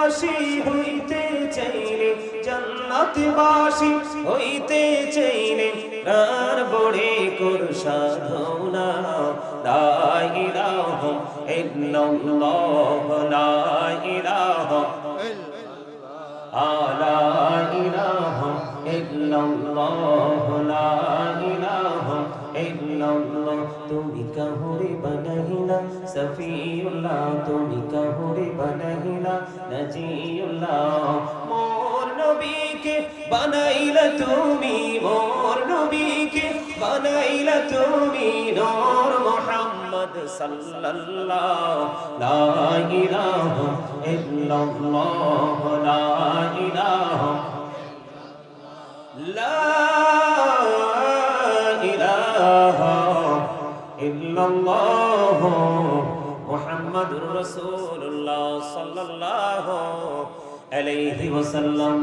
বাসী হইতে চাইলে, জান্নাতবাসী হইতে চাইলে প্রাণ ভরে কর সাধনা। লা ইলাহা ইল্লাল্লাহ, লা ইলাহা লা ইলাহা ইল্লাল্লাহ, লা ইলাহা ইল্লাল্লাহ। তুমি কাহুরে বানাইলা সফিউল্লাহ, তুমি কাহুরে বানাইলা নজিউল্লাহ। মোর নবীকে বানাইলা তুমি, মোর নবীকে বানাইলা তুমি নূর মুহাম্মদ সাল্লাল্লাহ। লা ইলাহা ইল্লাল্লাহ, লা ইলাহা লা ইলাহা ইল্লাল্লাহ মুহাম্মাদুর রাসূলুল্লাহ সাল্লাল্লাহু আলাইহি ওয়াসাল্লাম।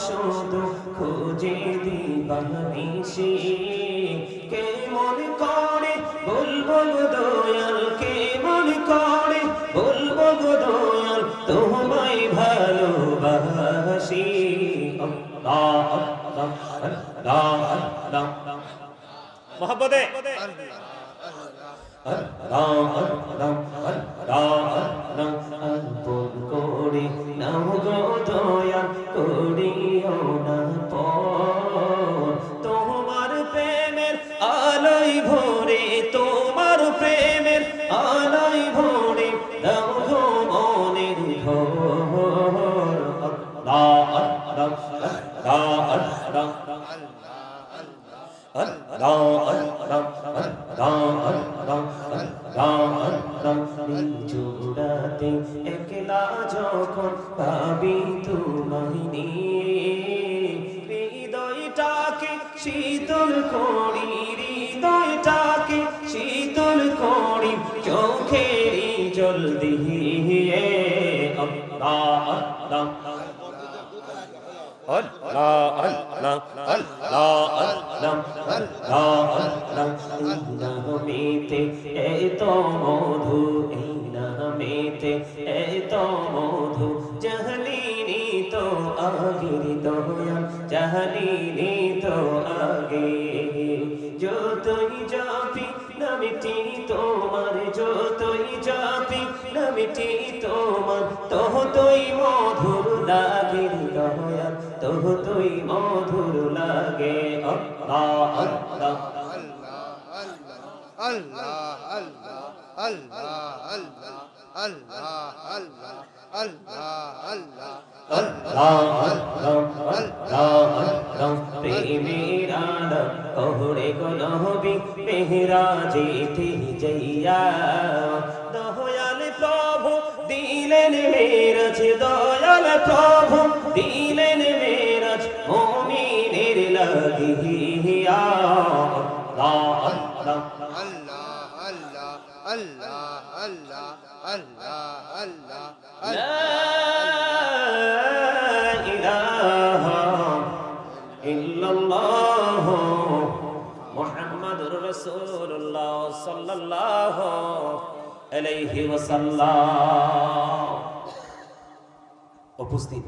শুধু খুঁজে দিবানিশি, কেমন করে বলবো গো দয়াল, কেমন করে বলবো গো দয়াল তোমায় ভালোবাসি। মোহাম্মদে করে নাও গো দয়াল, করিও না পর। তোমার প্রেমের আলোয় ভরে, তোমার প্রেমের আলোয় ভরে দাও গো মনের ঘর। জোড়াতে একলা যখন ভাবি তোমায় নিয়ে, হৃদয়টাকে শীতল করি, হৃদয়টাকে শীতল করি চোখেরই জল দিয়ে। আল্লাহ আল্লাহ আল্লাহ আল্লাহ আল্লাহ আল্লাহ আল্লাহ। এই নামেতে এত মধু, এই নামেতে এত মধু, জাহলিনি তো আগের দয়াল, জাহলিনি তো আগে। যতই জাপি নামটি তোমার, যতই জাপি নামটি তোমার, ততই মধুর লাগে দয়াল, ততই মধুর লাগে। আল্লাহ আল্লাহ আল্লাহ আল্লাহ আল্লাহ আল্লাহ আল্লাহ আল্লাহ আল্লাহ আল্লাহ। প্রেমের আলো কহরে গো নবী মেহরাজেতে যাইয়া, দয়াল প্রভু দিলেন মেরাজ, দয়াল প্রভু দিলেন মেরাজ মুমিনের লাগিয়া। আল্লাহ আল্লাহ আল্লাহ আল্লাহ আল্লাহ আল্লাহ আল্লাহ লা ইলাহা ইল্লাল্লাহ মুহাম্মাদুর রাসূলুল্লাহ সাল্লাল্লাহু আলাইহি ওয়াসাল্লাম। উপস্থিত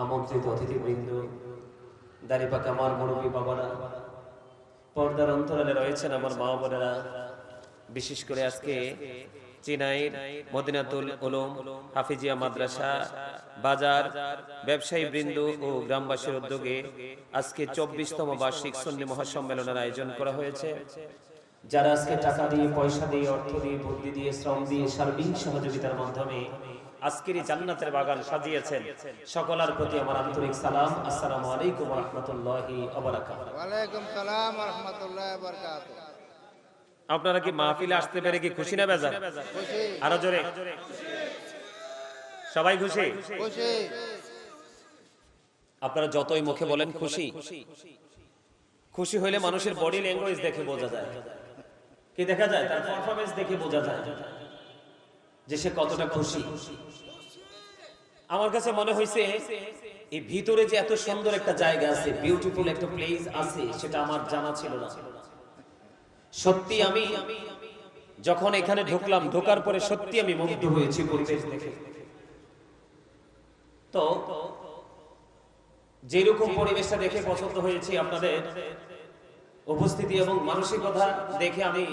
আমন্ত্রিত অতিথিবৃন্দ, দাড়িপাকা আমার মুরব্বী বাবারা, পর্দার অন্তরালে রয়েছেন আমার মা বোনেরা, বিশেষ করে আজকে চিনাইর মদিনাতুল উলুম হাফিজিয়া মাদ্রাসা বাজার ব্যবসায়ী বৃন্দ ও গ্রামবাসীর উদ্যোগে আজকে 24তম বার্ষিক সুন্নি মহাসম্মেলনের আয়োজন করা হয়েছে। যারা আজকে টাকা দিয়ে, পয়সা দিয়ে, অর্থ দিয়ে, বুদ্ধি দিয়ে, শ্রম দিয়ে, সার্বিক সহযোগিতার মাধ্যমে আজকের জান্নাতের বাগান সাজিয়েছেন, সকলের প্রতি আমার আন্তরিক সালাম। আসসালামু আলাইকুম ওয়া রাহমাতুল্লাহি ওয়া বারাকাতুহু। ওয়া আলাইকুম সালাম ওয়া রাহমাতুল্লাহি ওয়া বারাকাতুহু। আপনারা কি মাহফিলে আসতে পেরে কি খুশি না বেজার? খুশি। আরো জোরে। সবাই খুশি? খুশি। আপনারা যতই মুখে বলেন খুশি, খুশি হইলে মানুষের বডি ল্যাঙ্গুয়েজ দেখে বোঝা যায়। কি দেখা যায়? তার পারফরম্যান্স দেখে বোঝা যায়। যে সে কতটা খুশি। আমার কাছে মনে হয়েছে এই ভিতরে যে এত সুন্দর একটা জায়গা আছে, বিউটিফুল একটা প্লেস আছে, সেটা আমার জানা ছিল না। সত্যি আমি যখন এখানে ঢুকলাম, ঢোকার পরে সত্যি আমি মুগ্ধ হয়েছি পরিবেশ দেখে। তো যেরকম পরিবেশটা দেখে পছন্দ হয়েছে, আপনাদের উপস্থিতি এবং মানসিকতা দেখে আমি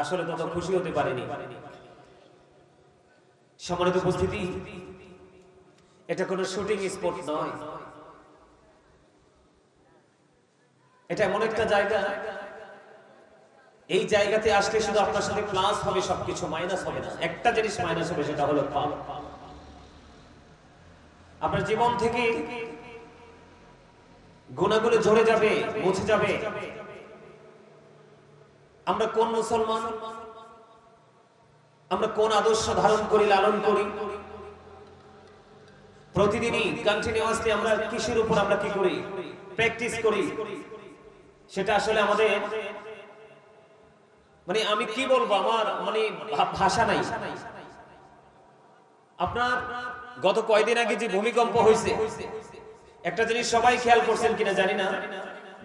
আসলে তত খুশি হতে পারিনি। সম্মানিত উপস্থিতি, এটা কোনো শুটিং স্পট নয়, এটা এমন একটা জায়গা, এই জায়গাতে আসলে শুধু আপনার সাথে প্লাস হবে, সবকিছু মাইনাস হবে না। একটা জিনিস মাইনাস হবে, সেটা হলো পাপ। আপনার জীবন থেকে গুনাহগুলো ঝরে যাবে, মুছে যাবে। আমরা কোন মুসলমান, আমরা কোন আদর্শ ধারণ করি, লালন করি, প্রতিদিনই কন্টিনিউয়াসলি আমরা কিসের উপর আমরা কি করি, প্র্যাকটিস করি, সেটা আসলে আমাদের মানে আমি কি বলবো, আমার মানে ভাষা নাই। আপনার গত কয়েকদিন আগে যে ভূমিকম্প হয়েছে, একটা জিনিস সবাই খেয়াল করছেন কিনা জানি না,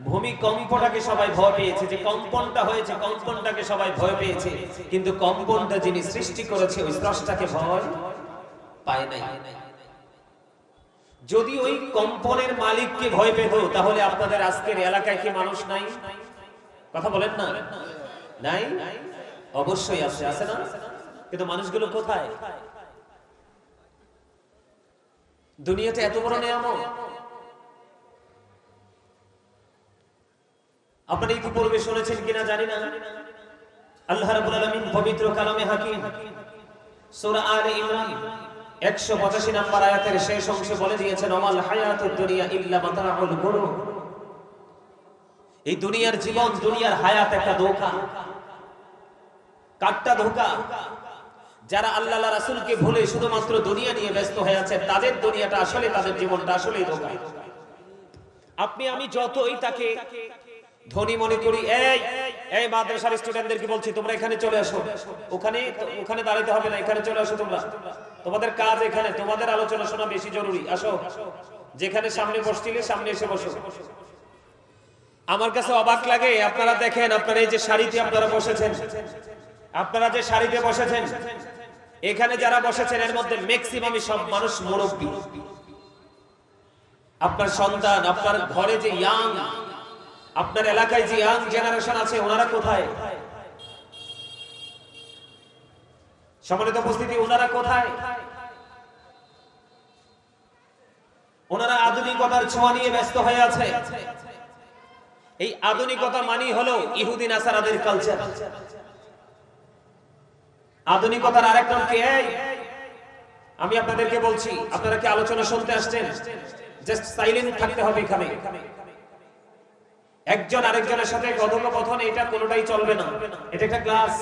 ভূমিকম্পটাকে সবাই ভয় পেয়েছে, যে কম্পনটা হয়েছে কম্পনটাকে সবাই ভয় পেয়েছে, কিন্তু কম্পনটা যিনি সৃষ্টি করেছে ওই স্রষ্টাকে ভয় পায় নাই। যদি ওই কম্পনের মালিককে ভয় পেত, তাহলে আপনাদের আজকের এলাকায় কি মানুষ নাই? কথা বলেন না, নাই? অবশ্যই আছে, আছে না? কিন্তু মানুষগুলো কোথায়? দুনিয়াতে এত বড় নিয়ামত, আপনারা ইতিপূর্বে শুনেছেন কিনা জানি না, আল্লাহ রাব্বুল আলামিন পবিত্র কালামে হাকিম সূরা আলে ইমরান 185 নম্বর আয়াতের শেষ অংশে বলে দিয়েছেন, ওমাল হায়াতুদ দুনিয়া ইল্লা মাতাউল গুরুর। এই দুনিয়ার জীবন, দুনিয়ার হায়াত একটা ধোঁকা। কাটটা ধোঁকা। যারা আল্লাহ রাসূলকে ভুলে শুধুমাত্র দুনিয়া নিয়ে ব্যস্ত হয়ে আছে, তাদের দুনিয়াটা আসলে, তাদের জীবনটা আসলেই ধোঁকা। আপনি আমি যতই তাকে ধনী মনে করি, এই মাদ্রাসার স্টুডেন্টদেরকে বলছি, তোমরা এখানে চলে আসো, ওখানে দাঁড়াতে হবে না, এখানে চলে আসো, তোমরা তোমাদের কাজ এখানে, তোমাদের আলোচনা শোনা বেশি জরুরি, আসো, যেখানে সামনে বসছিলে সামনে এসে বসো। আমার কাছে অবাক লাগে, আপনারা দেখেন, আপনারা এই যে সারিতে আপনারা বসেছেন, আপনারা যে সারিতে বসেছেন, এখানে যারা বসেছেন এর মধ্যে ম্যাক্সিমামই সব মানুষ মুরব্বী। আপনার সন্তান, আপনার ঘরে যে ইয়াং, আপনার এলাকায় যে ইয়াং জেনারেশন আছে, ওনারা কোথায়? সম্মানিত উপস্থিতি, ওনারা কোথায়? ওনারা আধুনিকতার ছোঁয়া নিয়ে ব্যস্ত হয়ে আছে। এই আধুনিকতা মানি হলো ইহুদি নাসারাদের কালচার। আধুনিকতার আরেকটা কি? আমি আপনাদেরকে বলছি, আপনারা কি আলোচনা শুনতে আসছেন? জাস্ট সাইলেন্ট থাকতে হবে এখানে। একজন আরেকজনের সাথে কথোপকথন, এটা কোনোটাই চলবে না। এটা একটা ক্লাস,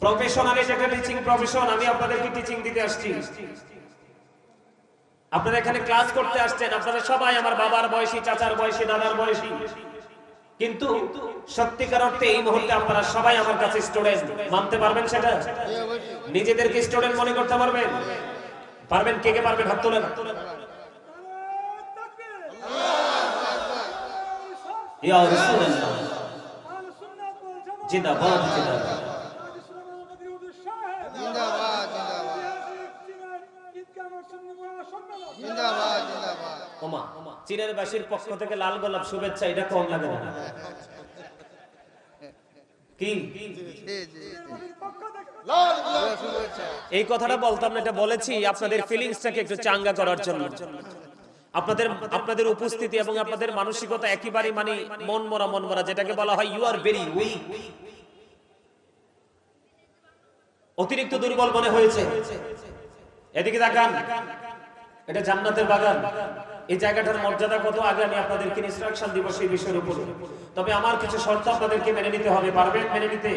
প্রফেশনাল, এটা একটা টিচিং প্রফেশন। আমি আপনাদেরকে টিচিং দিতে আসছি, আপনারা এখানে ক্লাস করতে আসছেন। আপনারা সবাই আমার বাবার বয়সী, চাচার বয়সী, দাদার বয়সী, কিন্তু সত্যিকার অর্থে এই মুহূর্তে আপনারা সবাই আমার কাছে স্টুডেন্ট। মানতে পারবেন সেটা? নিজেদেরকে স্টুডেন্ট মনে করতে পারবেন? পারবেন? কে কে পারবেন? হাত তোলেন। ইয়া রাসূলুল্লাহ, জিন্দাবাদ, জিন্দাবাদ, জিন্দাবাদ, জিন্দাবাদ, জিন্দাবাদ। ওমা, চীনের বাসীর পক্ষ থেকে লাল গোলাপ শুভেচ্ছা, এটা কম লাগে না? কি এই কথাটা বলতাম না, এটা বলেছি আপনাদের ফিলিংসটাকে একটু চাঙ্গা করার জন্য। আপনাদের উপস্থিতি এবং আপনাদের মানসিকতা একেবারেই মানে মন মরা, যেটাকে বলা হয় ইউ আর ভেরি উইক, অতিরিক্ত দুর্বল মনে হয়েছে। এদিকে তাকান, এটা জান্নাতের বাগান। এই জায়গাটার মর্যাদা কত, আগে আমি আপনাদেরকে ইনস্ট্রাকশন দিব সেই বিষয়ের উপর। তবে আমার কিছু শর্ত আপনাদেরকে মেনে নিতে হবে। পারবেন মেনে নিতে?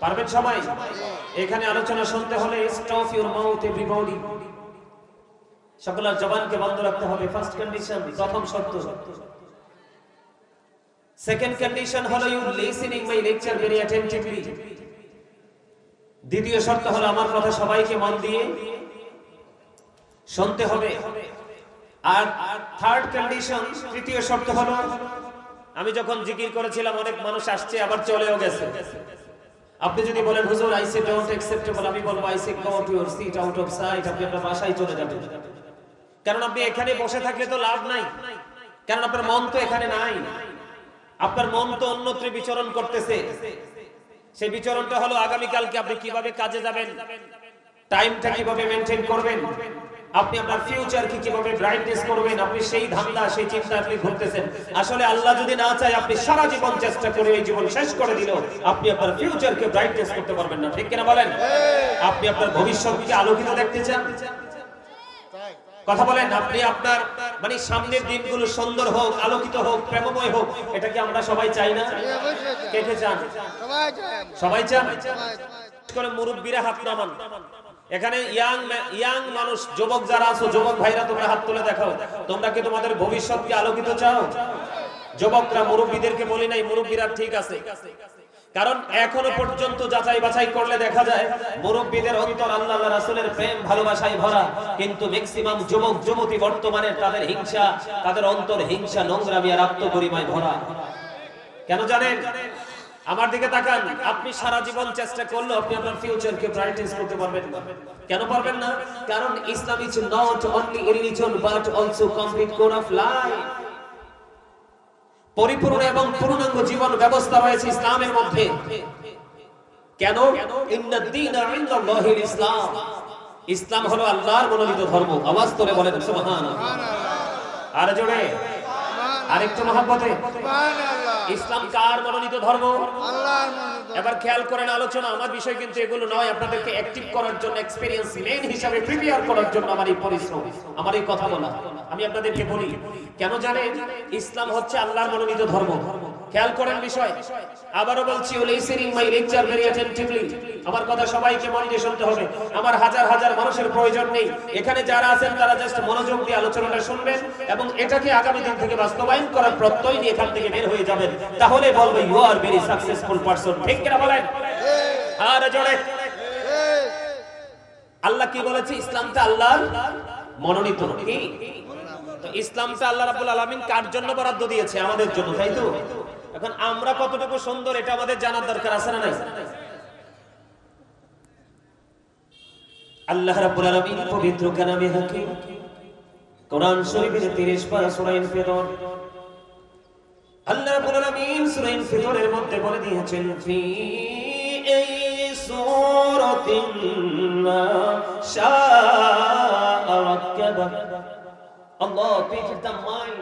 পারবেন সবাই? এখানে আলোচনা শুনতে হলে স্টপ ইউর মাউথ এভরিবডি, সকলের জবানকে বন্ধ রাখতে হবে। ফার্স্ট কন্ডিশন, প্রথম শর্ত। সেকেন্ড কন্ডিশন হলো you listening my lecture very attentively. দ্বিতীয় শর্ত হলো আমার কথা সবাইকে মন দিয়ে শুনতে হবে। আর থার্ড কন্ডিশন, তৃতীয় শর্ত হলো, আমি যখন জিকির করেছিলাম অনেক মানুষ আসছে আবার চলেও গেছে। আপনি যদি বলেন হুজুর আই সে ডোন্ট অ্যাকসেপ্টেবল, আমি বলবো I say go to your seat out of sight, আপনি আপনার বাসায় চলে যাবেন। কারণ আপনি এখানে বসে থাকলে তো লাভ নাই, কারণ আপনার মন তো এখানে নাই, আপনার মন তো অন্যত্র বিচরণ করতেছে। সেই বিচরণটা হলো আগামীকালকে আপনি কিভাবে কাজে যাবেন, টাইমটা কিভাবে মেনটেন করবেন, আপনি আপনার ফিউচারকে কিভাবে ব্রাইটনেস করবেন, আপনি সেই ধান্দা সেই চিন্তা আপনি ঘুরতেছেন। আসলে আল্লাহ যদি না চায় আপনি সারা জীবন চেষ্টা করে এই জীবন শেষ করে দিলেও আপনি আপনার ফিউচারকে ব্রাইটনেস করতে পারবেন না, ঠিক কিনা বলেন? আপনি আপনার ভবিষ্যৎকে আলোকিত দেখতে চান, কথা বলেন, আপনি আপনার মানে সামনের দিনগুলো সুন্দর হোক, আলোকিত হোক, প্রেমময় হোক, এটা কি আমরা সবাই চাই না? কে কে চান? সবাই চান। করে মুরব্বীরা হাত নামান। এখানে ইয়াং মানুষ, যুবক যারা আছো, যুবক ভাইরা তোমরা হাত তুলে দেখাও, তোমরা কি তোমাদের ভবিষ্যৎকে আলোকিত চাও? যুবকরা মুরব্বীদেরকে বলি নাই, মুরব্বীরা ঠিক আছে, কারণ এখনো পর্যন্ত যাচাই বাছাই করলে দেখা যায় মুরব্বীদের অন্তর আল্লাহ রাসূলের প্রেম ভালোবাসায় ভরা, কিন্তু ম্যাক্সিমাম যুবক যুবতী বর্তমানে তাদের হিংসা, তাদের অন্তর হিংসা, নোংরামি আর আত্মগরিমায় ভরা। কেন জানেন? আমার দিকে তাকান, আপনি সারা জীবন চেষ্টা করলেও আপনি আপনার ফিউচারকে ব্রাইটনেস করতে পারবেন না। কেন পারবেন না? কারণ Islam is not only a religion but also complete code of life. পরিপূর্ণ এবং পূর্ণাঙ্গ জীবন ব্যবস্থা রয়েছে ইসলামের মধ্যে। কেন? ইন্নাদ দীনা ইনদাল্লাহিল ইসলাম। ইসলাম হলো আল্লাহর মনোনীত ধর্ম। আওয়াজ করে বলেন সুবহানাল্লাহ। আর জোরে আরেকটু মহব্বতে সুবহানাল্লাহ। ইসলাম কার মনোনীত ধর্ম? আল্লাহর মনোনীত। এবার খেয়াল করেন আলোচনা, আমার বিষয় কিন্তু এগুলো নয়, আপনাদেরকে অ্যাক্টিভ করার জন্য, এক্সপেরিয়েন্স মেন হিসাবে প্রিপেয়ার করার জন্য আমার এই পরিশ্রম, আমার এই কথা বলা। আমি আপনাদেরকে বলি কেন জানেন? ইসলাম হচ্ছে আল্লাহর মনোনীত ধর্ম। খেয়াল করেন বিষয়, আবারও বলছি, listening my lecture very attentively. আমার কথা সবাইকে মন দিয়ে শুনতে হবে। আমার হাজার হাজার মানুষের প্রয়োজন নেই, এখানে যারা আছেন তারা জাস্ট মনোযোগ দিয়ে আলোচনাটা শুনবেন এবং এটাকে আগামী দিন থেকে বাস্তবায়ন করার প্রত্যয় নিয়ে এখান থেকে বের হয়ে যাবেন, তাহলে বলবো you are very successful person, ঠিক কিনা বলেন? আর জোরে। আল্লাহ কি বলেছে? ইসলামটা আল্লাহর মনোনীত। কি? তো ইসলামটা আল্লাহ রাব্বুল আলামিন কার জন্য বরাদ্দ দিয়েছে? আমাদের জন্য, তাই তো? এখন আমরা কতটুকু সুন্দর এটা আমাদের জানার দরকার আছে না নাই? আল্লাহ রাব্বুল আলামিন পবিত্র কালামে হাকিম কোরআন শরীফের 30 পারা সূরা ইনফিতর, আল্লাহ রাব্বুল আলামিন সূরা ইনফিতরের মধ্যে বলে দিয়েছেন, ফি এই সূরাতিন মা শাআ রাক্কাবা। আল্লাহ created the mind.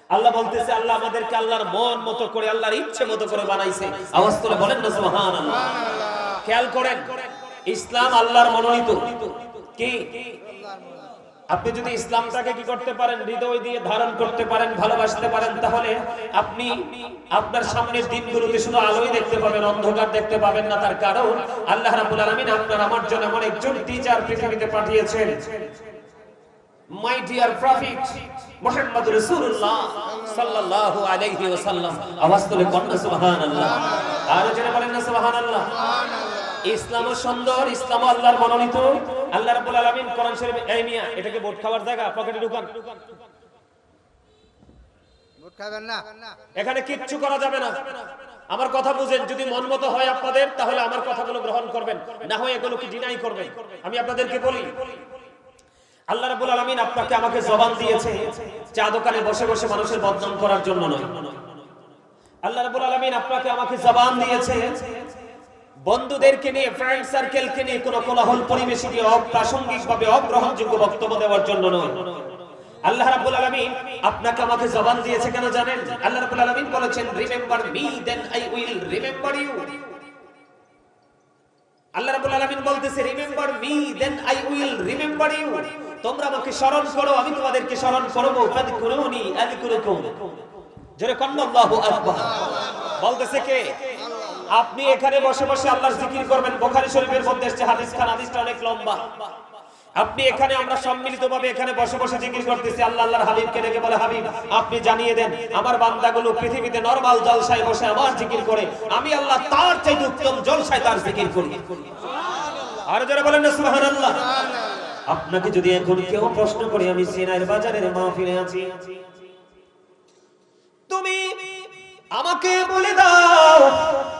আল্লাহ বলতেছে, আল্লাহ আমাদেরকে আল্লাহর মন মতো করে, আল্লাহর ইচ্ছে মতো করে বানাইছে। আওয়াজ করে বলেন না সুবহানাল্লাহ। খেয়াল করেন, ইসলাম আল্লাহর মনোনীত। কি? আপনি যদি ইসলামটাকে কি করতে পারেন, হৃদয় দিয়ে ধারণ করতে পারেন, ভালোবাসতে পারেন, তাহলে আপনি আপনার সামনের দিনগুলোতে শুধু আলোই দেখতে পাবেন, অন্ধকার দেখতে পাবেন না। তার কারণ আল্লাহ রাব্বুল আলামিন আপনার আমার জন্য এমন একজন টিচার পৃথিবীতে পাঠিয়েছেন, my dear prophet Muhammad Rasulullah sallallahu alayhi wa sallam। আওয়াজ তুলে কন্যা সুবহানাল্লাহ। আর জোরে বলেন না সুবহানাল্লাহ। ইসলাম সুন্দর, ইসলাম আল্লাহর মনোনীত। আল্লাহ রাব্বুল আলামিন কোরআন শরীফে, এই মিয়া এটাকে বোট খাওয়ার জায়গা, পকেটে ঢুকান, বোট খাবেন না, এখানে কিচ্ছু করা যাবে না। আমার কথা বুঝেন, যদি মন মতো হয় আপনাদের তাহলে আমার কথাগুলো গ্রহণ করবেন, না হয় এগুলোকে ডিনাই করবেন। আমি আপনাদেরকে বলি, আল্লাহ রাব্বুল আলামিন আপনাকে আমাকে জবান দিয়েছে চা দোকানে বসে বসে মানুষের বদনাম করার জন্য নয়। আল্লাহ রাব্বুল আলামিন আপনাকে আমাকে জবান দিয়েছে বন্ধুদেরকে নিয়ে, ফ্রেন্ড সার্কেলকে নিয়ে কোনো কোলাহল পরিবেশে দিয়ে অপ্রাসঙ্গিকভাবে অগ্রহণযোগ্য বক্তব্য দেওয়ার জন্য নয়। আল্লাহ রাব্বুল আলামিন আপনাকে আমাকে জবান দিয়েছে কেন জানেন? আল্লাহ রাব্বুল আলামিন বলেছেন, remember me then I will remember you. আল্লাহ রাব্বুল আলামিন বলতেছে, remember me then I will remember you. তোমরা আমাকে স্মরণ করো, আমি তোমাদেরকে স্মরণ করব। ফাযকুরুনি আযকুরুকুম। জোরে কন্না আল্লাহু আকবার। বলতেছে কে? আপনি এখানে বসে বসে আল্লাহর জিকির করবেন। বুখারী শরীফের মধ্যে এসেছে হাদিস খান, হাদিসটা অনেক লম্বা। আপনি এখানে আমরা সম্মিলিতভাবে এখানে বসে বসে জিকির করতেছি, আল্লাহ আল্লাহর হাবিবকে ডেকে বলে, হাবিব আপনি জানিয়ে দেন আমার বান্দাগুলো পৃথিবীতে নরমাল জলসায় বসে আমার জিকির করে, আমি আল্লাহ তার চাইতে উত্তম জলসায় তার জিকির করি। আর যারা বলেন না সুবহানাল্লাহ। আপনাকে যদি এখন কেউ প্রশ্ন করে, আমি সিনাইর বাজারের মাহফিলে আছি, তুমি আমাকে বলে দাও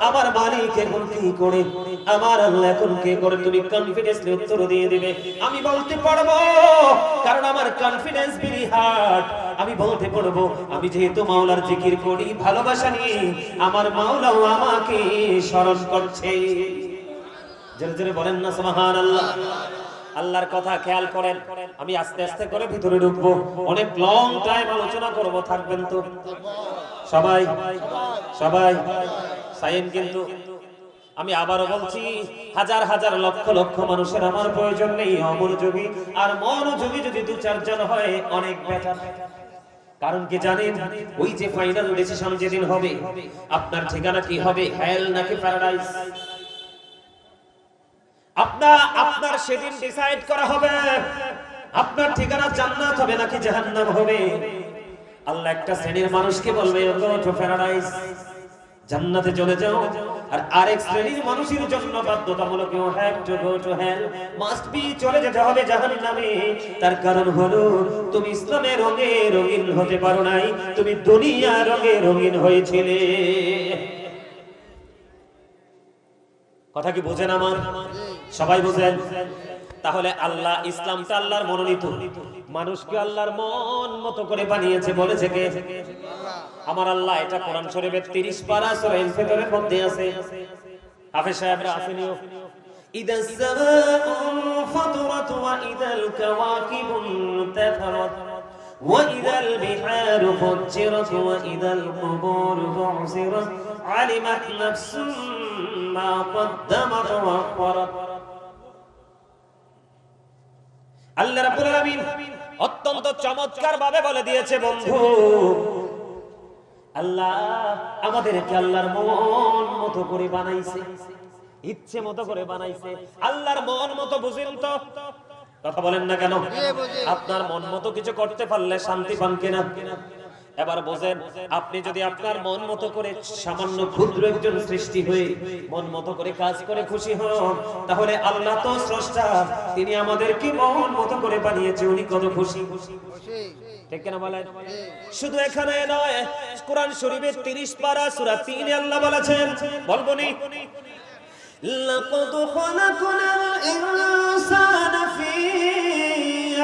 আমার মালিক এখন কি করে, আমার আল্লাহ এখন কি করে, তুমি কনফিডেন্সলি উত্তর দিয়ে দিবে। আমি বলতে পারবো, কারণ আমার কনফিডেন্স ভেরি হার্ট। আমি বলতে পারবো, আমি যেহেতু মাওলার জিকির করি ভালোবাসা নিয়ে, আমার মাওলাও আমাকে স্মরণ করছে। জোরে জোরে বলেন না সুবহানাল্লাহ। আল্লাহর কথা খেয়াল করেন। আমি আস্তে আস্তে করে ভিতরে ঢুকবো, অনেক লং টাইম আলোচনা করব, থাকবেন তো সবাই? সবাই সাইন। কিন্তু আমি আবারও বলছি, হাজার হাজার লক্ষ লক্ষ মানুষের আমার প্রয়োজন নেই, অমনোযোগী আর মনোযোগী যদি দু চারজন হয় অনেক বেটার। কারণ কি জানেন, ওই যে ফাইনাল ডিসিশন যেদিন হবে, আপনার ঠিকানা কি হবে, হেল নাকি প্যারাডাইস, আপনার সেদিন ডিসাইড করা হবে। আপনার ঠিকানা জান্নাত হবে নাকি জাহান্নাম হবে। আল্লাহ একটা শ্রেণীর মানুষকে বলবে গো টু প্যারাডাইস, জান্নাতে চলে যাও, আর আরেক শ্রেণীর মানুষের জন্য বাধ্যতামূলক you have to go to hell, must be, চলে যেতে হবে জাহান্নামে। তার কারণ হলো তুমি ইসলামের রঙে রঙিন হতে পারো নাই, তুমি দুনিয়ার রঙে রঙিন হয়েছিলে। কথা কি বোঝেন আমার? সবাই বোঝেন? তাহলে আল্লাহ, ইসলামটা আল্লাহর মনোনীত, মানুষকে আল্লাহর মন মতো করে বানিয়েছে। বলেছে কে? আমার আল্লাহ। এটা কোরআন শরীফের 30 পারা সূরা আল-ফাতরের মধ্যে আছে। হাফেজ সাহেবরা আসেনিও। ইদাস সামাউ ফাতরাত ওয়া ইদাল কাওয়াকিবু ইনতাফারাত ওয়া ইদাল বিহারু ফুজ্জিরাত ওয়া ইদাল কুবুরু বু'সিরাত আলিমাত নাফসুম মা কদ্দামাত ওয়া আখরাত। আল্লাহ রাব্বুল আলামিন অত্যন্ত চমৎকার ভাবে বলে দিয়েছে, বন্ধু আল্লাহ আমাদেরকে আল্লাহর মন মতো করে বানাইছে, ইচ্ছে মতো করে বানাইছে। আল্লাহর মন মতো বুঝেন তো? কথা বলেন না কেন? আপনার মন মতো কিছু করতে পারলে শান্তি পান কিনা? এবার বোঝেন, আপনি যদি আপনার মন মতো করে সামান্য ক্ষুদ্র একজন সৃষ্টি হয়ে মন মতো করে কাজ করে খুশি হন, তাহলে আল্লাহ তো স্রষ্টা, তিনি আমাদেরকে মন মতো করে বানিয়েছে, উনি কত খুশি। ঠিক কিনা বলেন? শুধু এখানে নয়, কোরআন শরীফের 30 পারা সূরা 3 আল্লাহ বলেছেন, বলবনি, লাকাদ খালাকনাল ইনসানা ফি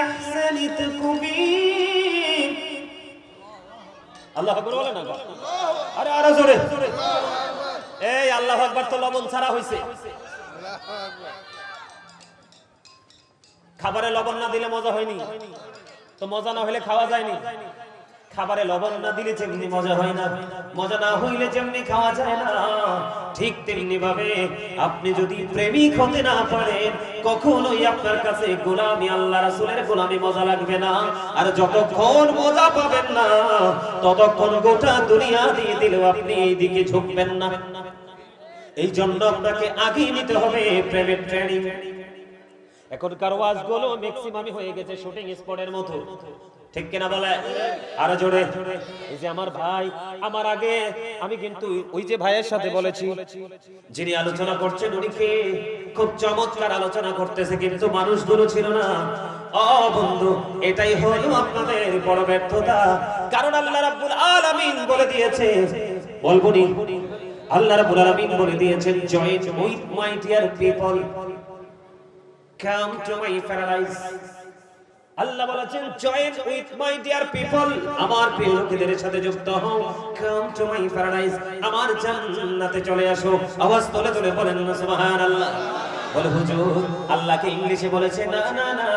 আহসানি তাকওয়িম। আল্লাহু আকবার বলেন না? আরে আরো জোরে। এই আল্লাহু আকবার তো লবণ ছাড়া হইছে। খাবারে লবণ না দিলে মজা হয়নি তো, মজা না হইলে খাওয়া যায়নি। খাবারে লবণ না দিলে যেমনি মজা হয় না, মজা না হইলে যেমনি খাওয়া যায় না, ঠিক তেমনি ভাবে আপনি যদি প্রেমিক হতে না পারেন, কখনোই আপনার কাছে গোলামি, আল্লাহ রাসূলের গোলামি মজা লাগবে না। আর যতক্ষণ মজা পাবেন না, ততক্ষণ গোটা দুনিয়া দিয়ে দিলেও আপনি এই দিকে ঝুঁকবেন না। এই জন্য আপনাকে আগেই নিতে হবে প্রেমের ট্রেনিং। এখনকার ওয়াজগুলো ম্যাক্সিমামই হয়ে গেছে শুটিং স্পটের মতো, ঠিক কিনা বলে? আরো জোরে। এই যে আমার ভাই, আমার আগে আমি কিন্তু ওই যে ভাইয়ের সাথে বলেছি, যিনি আলোচনা করছেন উনি কে? খুব চমৎকার আলোচনা করতেছে, কিন্তু মানুষগুলো ছিল না। ও বন্ধু, এটাই হলো আপনাদের বড় ব্যর্থতা। কারণ আল্লাহ রাব্বুল আলামিন বলে দিয়েছে, বলবনি, আল্লাহ রাব্বুল আলামিন বলে দিয়েছেন, join with my dear people, come to my paradise। আল্লাহ বলেছেন, join with my dear people, আমার প্রিয় লোকেদের সাথে যুক্ত হও, কাম টু মাই প্যারাডাইস, আমার জান্নাতে চলে আসো। আওয়াজ তোলে তোলে বলেন না সুবহানাল্লাহ। বলে হুজুর আল্লাহকে ইংলিশে বলেছে? না না না,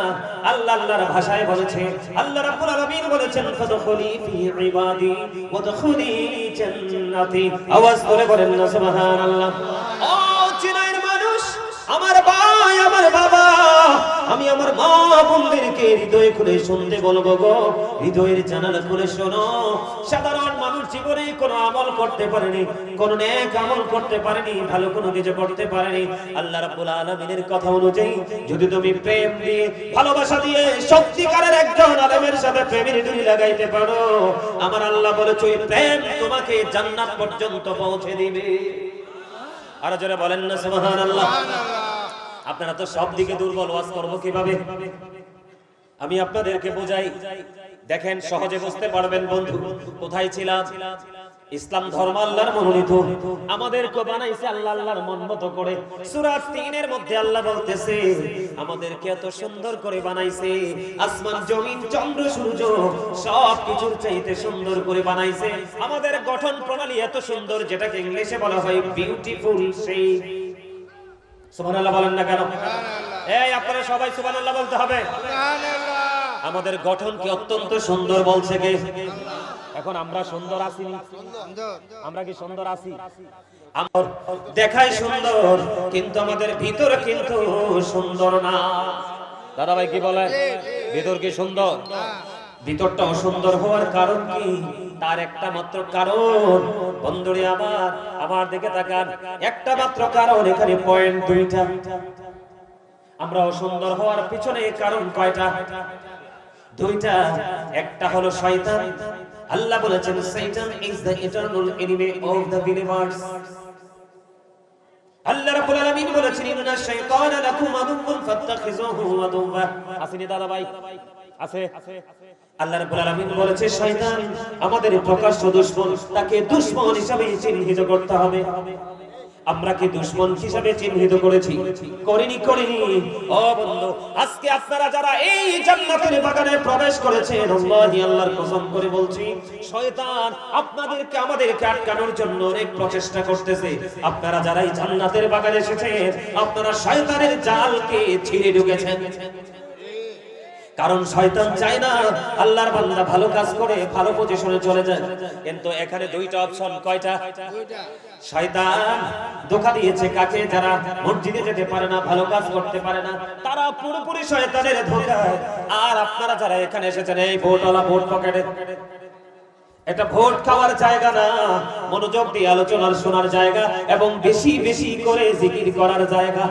আল্লাহ আল্লাহর ভাষায় বলেছে। আল্লাহ রাব্বুল আলামিন বলেছেন, ফাদখুলি ফি ইবাদি ওয়াদখুলি জান্নাতি। আওয়াজ তোলে বলেন না সুবহানাল্লাহ। ও চিনাইয়ের মানুষ, আমার ভাই, আমার বাবা, আমি আমার মা বোনদেরকে বন্ধুকে হৃদয় খুলে শুনতে বলবো গো, হৃদয়ের জানালা খুলে শোনো। সাধারণ মানুষ জীবনে কোনো আমল করতে পারেনি, কোনো নেক আমল করতে পারেনি, ভালো কোনো কিছু করতে পারেনি। আল্লাহ রাব্বুল আলামিনের কথা অনুযায়ী যদি তুমি প্রেম দিয়ে, ভালোবাসা দিয়ে সত্যিকারের একজন আলেমের সাথে প্রেমের ডুরি লাগাইতে পারো, আমার আল্লাহ বলেছে ওই প্রেম তোমাকে জান্নাত পর্যন্ত পৌঁছে দিবে। আর যারা বলেন না সুবহানাল্লাহ। আপনারা তো সব দিকে দুর্বল, ওয়াজ করবো কিভাবে? আমি আপনাদেরকে বোঝাই, দেখেন সহজে বুঝতে পারবেন বন্ধু। কোথায় ছিলাম? ইসলাম ধর্ম আল্লাহর মনোনীত, আমাদেরকে বানাইছে আল্লাহ আল্লাহর মন মতো করে। সূরা ৩ এর মধ্যে আল্লাহ বলতেছে আমাদেরকে এত সুন্দর করে বানাইছে, আসমান জমিন চন্দ্র সূর্য সব কিছুর চাইতে সুন্দর করে বানাইছে। আমাদের গঠন প্রণালী এত সুন্দর, যেটাকে ইংলিশে বলা হয় বিউটিফুল শেপ। সুবহানাল্লাহ বলেন না কেন? এই আপনারা সবাই সুবহানাল্লাহ বলতে হবে। আমাদের গঠন কি অত্যন্ত সুন্দর বলছে কে? এখন আমরা সুন্দর আছি? আমরা কি সুন্দর আছি? আমার দেখায় সুন্দর, কিন্তু আমাদের ভিতরে কিন্তু সুন্দর না। দাদা ভাই কি বলেন? ভিতর কি সুন্দর? ভিতরটা অসুন্দর হওয়ার কারণ কি? তার একটা মাত্র কারণ। বন্ধুরে আমার দিকে তাকান, একটা মাত্র কারণ। এখানে পয়েন্ট দুইটা। আমরা অসুন্দর হওয়ার পিছনে কারণ কয়টা? দুইটা। একটা হলো শয়তান। আল্লাহ বলেছেন Satan is the eternal enemy of the believers। আল্লাহ রাব্বুল আলামিন বলেছেন ইন্নাশ শাইতানা লাকুম আদুউন ফাত্তাখিযুহু আদুওয়া। আসেনি দাদা ভাই? আছে। আল্লাহ রাব্বুল আলামিন বলেছে শয়তান আমাদের প্রকাশ্য দুশমন, তাকে দুশমন হিসেবে চিহ্নিত করতে হবে। আমরা কি দুশমন হিসেবে চিহ্নিত করেছি? করিনি। ও বন্ধু, আজকে আপনারা যারা এই জান্নাতের বাগানে প্রবেশ করেছেন, আল্লাহি আল্লাহর কসম করে বলছি, শয়তান আপনাদেরকে আমাদেরকে আটকানোর জন্য অনেক প্রচেষ্টা করতেছে। আপনারা যারা এই জান্নাতের বাগানে এসেছেন, আপনারা শয়তানের জালকে ছিঁড়ে ঢুকেছেন। কারণ শয়তান চায় না আল্লাহর বান্দা ভালো কাজ করে ভালো পজিশনে চলে যায়। কিন্তু এখানে দুইটা অপশন। কয়টা? শয়তান ধোঁকা দিয়েছে কাকে? যারা মসজিদে যেতে পারে না, ভালো কাজ করতে পারে না, তারা পুরোপুরি শয়তানের ধোঁকায়। আর আপনারা যারা এখানে এসেছেন, এই ভোটওয়ালা ভোট পকেটে, এটা ভোট খাওয়ার জায়গা না, মনোযোগ দিয়ে আলোচনার শোনার জায়গা এবং বেশি বেশি করে জিকির করার জায়গা।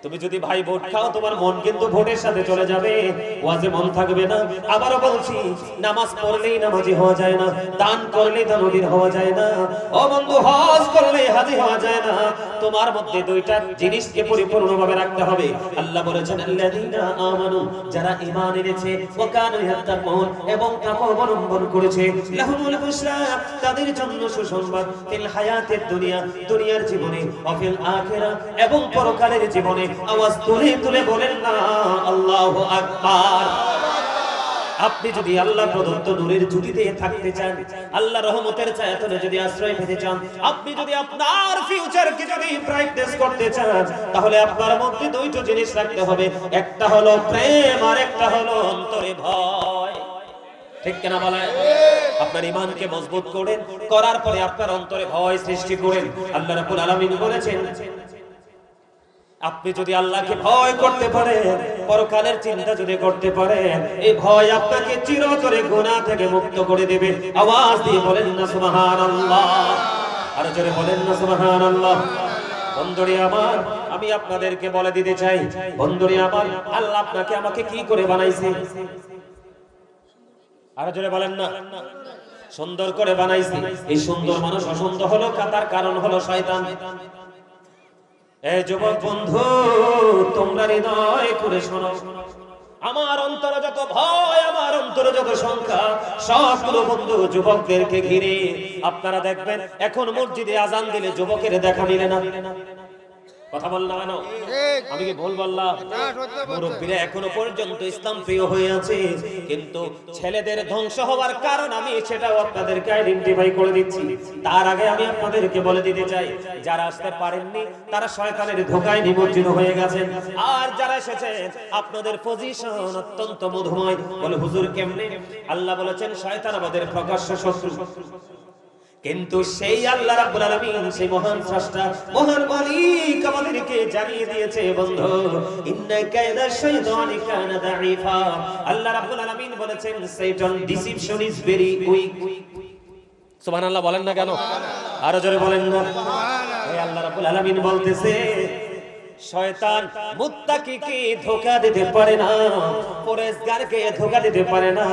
তুমি যদি ভাই ভোট খাও, তোমার মন কিন্তু ভোটের সাথে চলে যাবে, ওয়াজে মন থাকবে না। আবারও বলছি, নামাজ পড়লেই নামাজি হওয়া যায় না, দান করলেই দানবীর হওয়া যায় না, ও বন্ধু হজ করলেই হাজী হওয়া যায় না। তোমার মধ্যে দুইটা জিনিসকে পরিপূর্ণভাবে রাখতে হবে। আল্লাহ বলেছেন আল্লাযীনা আমানু, যারা ঈমান এনেছে, ওয়া কানু ইয়াত্তাকুন, এবং তাকওয়া অবলম্বন করেছে, লাহুমুল বুশরা, তাদের জন্য সুসংবাদ, ফিল হায়াতিদ দুনিয়া, দুনিয়ার জীবনে, ওয়া ফিল আখিরা, এবং পরকালের জীবনে। আওয়াজ তুলে তুলে বলেন না আল্লাহু আকবার। আপনি যদি আল্লাহ প্রদত্ত নূরের ঝুঁকিতে থাকতে চান, আল্লাহ রহমতের ছায়াতলে যদি আশ্রয় পেতে চান, আপনি যদি আপনার ফিউচারকে যদি ব্রাইটনেস করতে চান, তাহলে আপনার মধ্যে দুইটা জিনিস রাখতে হবে। একটা হলো প্রেম, আর একটা হলো অন্তরে ভয়। ঠিক কিনা বলেন? আপনার ঈমানকে মজবুত করেন, করার পরে আপনার অন্তরে ভয় সৃষ্টি করেন। আল্লাহ রাব্বুল আলামিন বলেছেন আপনি যদি আল্লাহকে ভয় করতে পারেন, পরকালের চিন্তা যদি করতে পারেন, এই ভয় আপনাকে চিরতরে গুনাহ থেকে মুক্ত করে দেবে। আওয়াজ দিয়ে বলেন না সুবহানাল্লাহ। আর জোরে বলেন না সুবহানাল্লাহ। বন্ধুরে আমার, আমি আপনাদেরকে বলে দিতে চাই, বন্ধুরে আমার, আল্লাহ আপনাকে আমাকে কি করে বানাইছে? আর জোরে বলেন না। সুন্দর করে বানাইছে। এই সুন্দর মানুষ অসুন্দর হলো, তার কারণ হলো শয়তান। এই যুবক বন্ধু, তোমরা হৃদয় করে শোনো, আমার অন্তরে যত ভয়, আমার অন্তরে যত সংখ্যা, সবগুলো বন্ধু যুবকদেরকে ঘিরে। আপনারা দেখবেন এখন মসজিদে আজান দিলে যুবকের দেখা মিলে না। কথা বললাম কেন? আমি কি ভুল বললাম? মুরব্বীরা এখনো পর্যন্ত ইসলাম প্রিয় হয়ে আছে, কিন্তু ছেলেদের ধ্বংস হওয়ার কারণ আমি সেটাও আপনাদেরকে আইডেন্টিফাই করে দিচ্ছি। তার আগে আমি আপনাদেরকে বলে দিতে চাই, যারা আসতে পারেননি তারা শয়তানের ধোঁকায় নিমজ্জিত হয়ে গেছেন। আর যারা এসেছেন, আপনাদের পজিশন অত্যন্ত মধুময়। বলে হুজুর কেমনে? আল্লাহ বলেছেন শয়তান আমাদের প্রকাশ্য শত্রু, কিন্তু সেই আল্লাহ রাব্বুল আলামিন, সেই মহান স্রষ্টা, মহান মালিক আমাদেরকে জানিয়ে দিয়েছে বন্ধু, ইন্না কায়দা শাইতানি কানা দাঈফা। আল্লাহ রাব্বুল আলামিন বলেছেন শয়তান ডিসিপশন ইজ ভেরি উইক। সুবহানাল্লাহ বলেন না কেন? আরো জোরে বলেন না। এই আল্লাহ রাব্বুল আলামিন বলতেছে শয়তান মুত্তাকিকে ধোঁকা দিতে পারে না, পরেজগারকে ধোঁকা দিতে পারে না।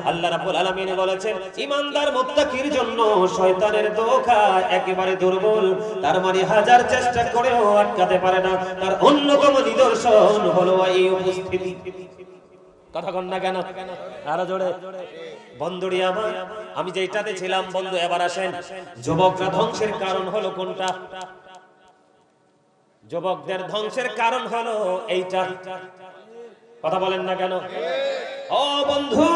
আল্লাহ রাব্বুল আলামিন বলেছেন ঈমানদার মুত্তাকির জন্য শয়তানের ধোঁকা একেবারে দুর্বল। তার মানে হাজার চেষ্টা করেও আটকাতে পারে না। তার অন্যতম নিদর্শন হলো এই উপস্থিতি। কথা কন না কেন? আরো জোরে। বন্ধুরি আমার, আমি যেটাতে ছিলাম বন্ধু, এবার আসেন যুবকরা ধ্বংসের কারণ হলো কোনটা? যুবকদের ধ্বংসের কারণ হলো এইটা। কথা বলেন না কেন? ও বন্ধু,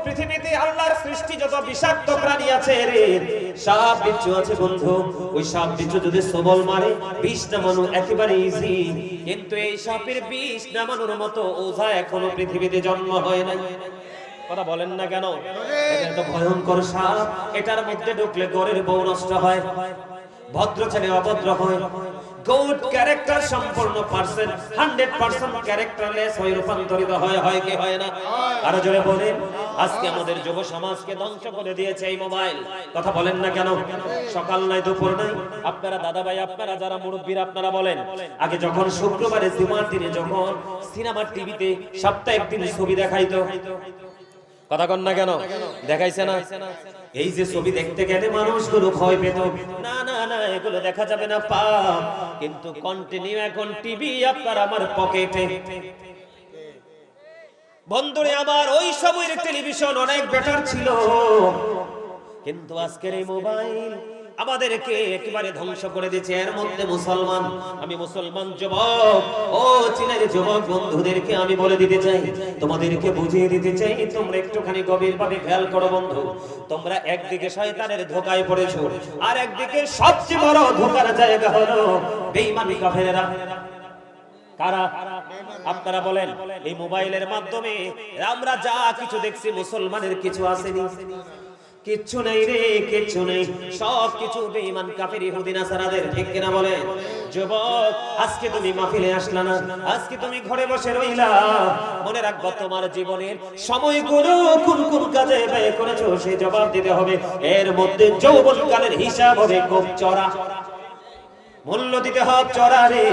পৃথিবীতে আল্লাহর সৃষ্টি যত বিষাক্ত প্রাণী আছে রে, সাপ বিচ্ছু আছে বন্ধু, ওই সাপ বিচ্ছু যদি সবল মারে বিষ নামানো একেবারে ইজি, কিন্তু এই সাপের বিষ নামানোর মতো ওঝা এখনো পৃথিবীতে জন্ম হয় নাই। কথা বলেন না কেন? এটা এত ভয়ঙ্কর সাপ, এটার মধ্যে ঢুকলে ঘরের বউ নষ্ট হয়, ভদ্র ছেলে অভদ্র হয়, গুড ক্যারেক্টার সম্পূর্ণ পারসন 100% ক্যারেক্টারলেস হয়ে রূপান্তরিত হয় কি হয় না? আরো জোরে বলেন। আজকে আমাদের যুব সমাজকে ধ্বংস করে দিয়েছে এই মোবাইল। কথা বলেন না কেন? সকাল নাই দুপুর নাই, আপনারা দাদা ভাই, আপনারা যারা মুরব্বীরা, আপনারা বলেন, আগে যখন শুক্রবারে জুমার দিনে যখন সিনেমার টিভিতে সপ্তাহে একদিন ছবি দেখাইতো, কথা কন না কেন? দেখাইছে না? এই যে ছবি দেখতে গেলে মানুষগুলো ভয় পেত, না না না এগুলো দেখা যাবে না, পাপ। কিন্তু কন্টিনিউ এখন টিভি আপনার আমার পকেটে। বন্ধুরে আমার, ওই সময়ের টেলিভিশন অনেক বেটার ছিল, কিন্তু আজকের এই মোবাইল আমাদেরকে একেবারে ধ্বংস করে দিয়েছে। এর মধ্যে মুসলমান, আমি মুসলমান যুবক, ও চীনের যুবক বন্ধুদেরকে আমি বলে দিতে চাই, তোমাদেরকে বুঝিয়ে দিতে চাই, তোমরা একটুখানি গভীরভাবে খেয়াল করো বন্ধু। তোমরা একদিকে শয়তানের ধোঁকায় পড়েছো, আর একদিকে সবচেয়ে বড় ধোঁকার জায়গা হলো বেঈমানি কাফেররা। কারা? আপনারা বলেন। এই মোবাইলের মাধ্যমে আমরা যা কিছু দেখছি, মুসলমানের কিছু আসেনি, কিচ্ছু নেই রে, কিচ্ছু নেই, সব কিছু বেঈমান কাফের ইহুদি নাসারাদের। ঠিক কিনা বলেন? যুবক, আজকে তুমি মাহফিলে আসলা না, আজকে তুমি ঘরে বসে রইলা, মনে রাখবা তোমার জীবনের সময়গুলো কোন কোন কাজে ব্যয় করেছো সেই জবাব দিতে হবে। এর মধ্যে যৌবনকালের হিসাব হবে খুব চড়া, মূল্য দিতে হবে চড়া রে।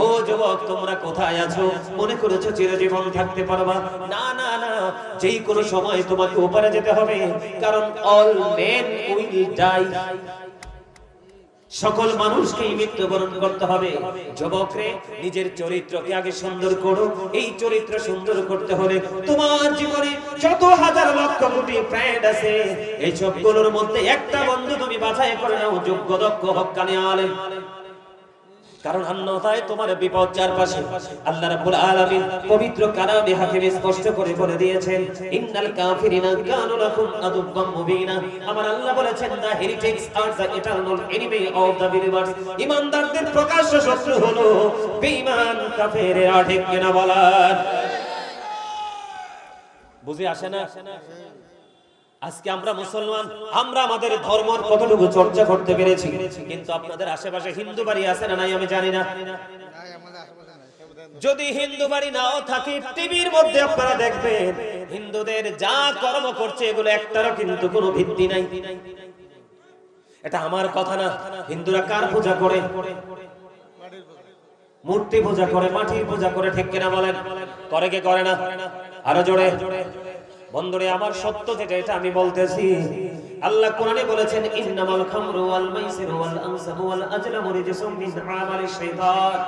ও যুবক, তোমরা কোথায় আছো? মনে করেছো চিরজীবন থাকতে পারবা? না না না, যেই কোনো সময় তোমাকে ওপারে যেতে হবে, কারণ অল মেন উইল ডাই। সকল মানুষকেই মৃত্যুবরণ করতে হবে। যুবকরে, নিজের চরিত্রকে আগে সুন্দর করো। এই চরিত্র সুন্দর করতে হলে তোমার জীবনে যত হাজার লক্ষ কোটি ফ্রেন্ড আছে, এই সবগুলোর মধ্যে একটা বন্ধু তুমি বাছাই করে নাও, যোগ্য দক্ষ হক্কানি আলেম। কারণ অন্যথায় তোমার বিপদ চারপাশে। আল্লাহ রাব্বুল আলামিন পবিত্র কালামে হাকিমে স্পষ্ট করে বলে দিয়েছেন, ইন্নাল কাফিরিনা কানু লাকুম আদুওয়াম মুবিনা। আমার আল্লাহ বলেছেন, the heretics are the eternal enemy of the believers. ঈমানদারদের প্রকাশ্য শত্রু হলো বেঈমান কাফেররা। ঠিক কিনা বলেন? বুঝে আসে না? আজকে আমরা মুসলমান, আমরা আমাদের ধর্মের কতটুকু চর্চা করতে পেরেছি, কিন্তু আপনাদের আশেপাশে হিন্দু বাড়ি আছে না নাই আমি জানি না। যদি হিন্দু বাড়ি নাও থাকে, টিভির মধ্যে আপনারা দেখবেন হিন্দুদের যা কর্ম করছে এগুলো একটারও কিন্তু কোনো ভিত্তি নাই। এটা আমার কথা না। হিন্দুরা কার পূজা করে? মূর্তি পূজা করে, মাটির পূজা করে। ঠিক কিনা বলেন? করে কে করে না? আরো জোরে। বন্ধুরে আমার, সত্য যেটা এটা আমি বলতেছি। আল্লাহ কোরআনে বলেছেন, ইন্নামাল খামরু ওয়াল মাইসিরু ওয়াল আনসাবু ওয়াল আজলামু রিজসুম মিন আমালিশ শাইতান।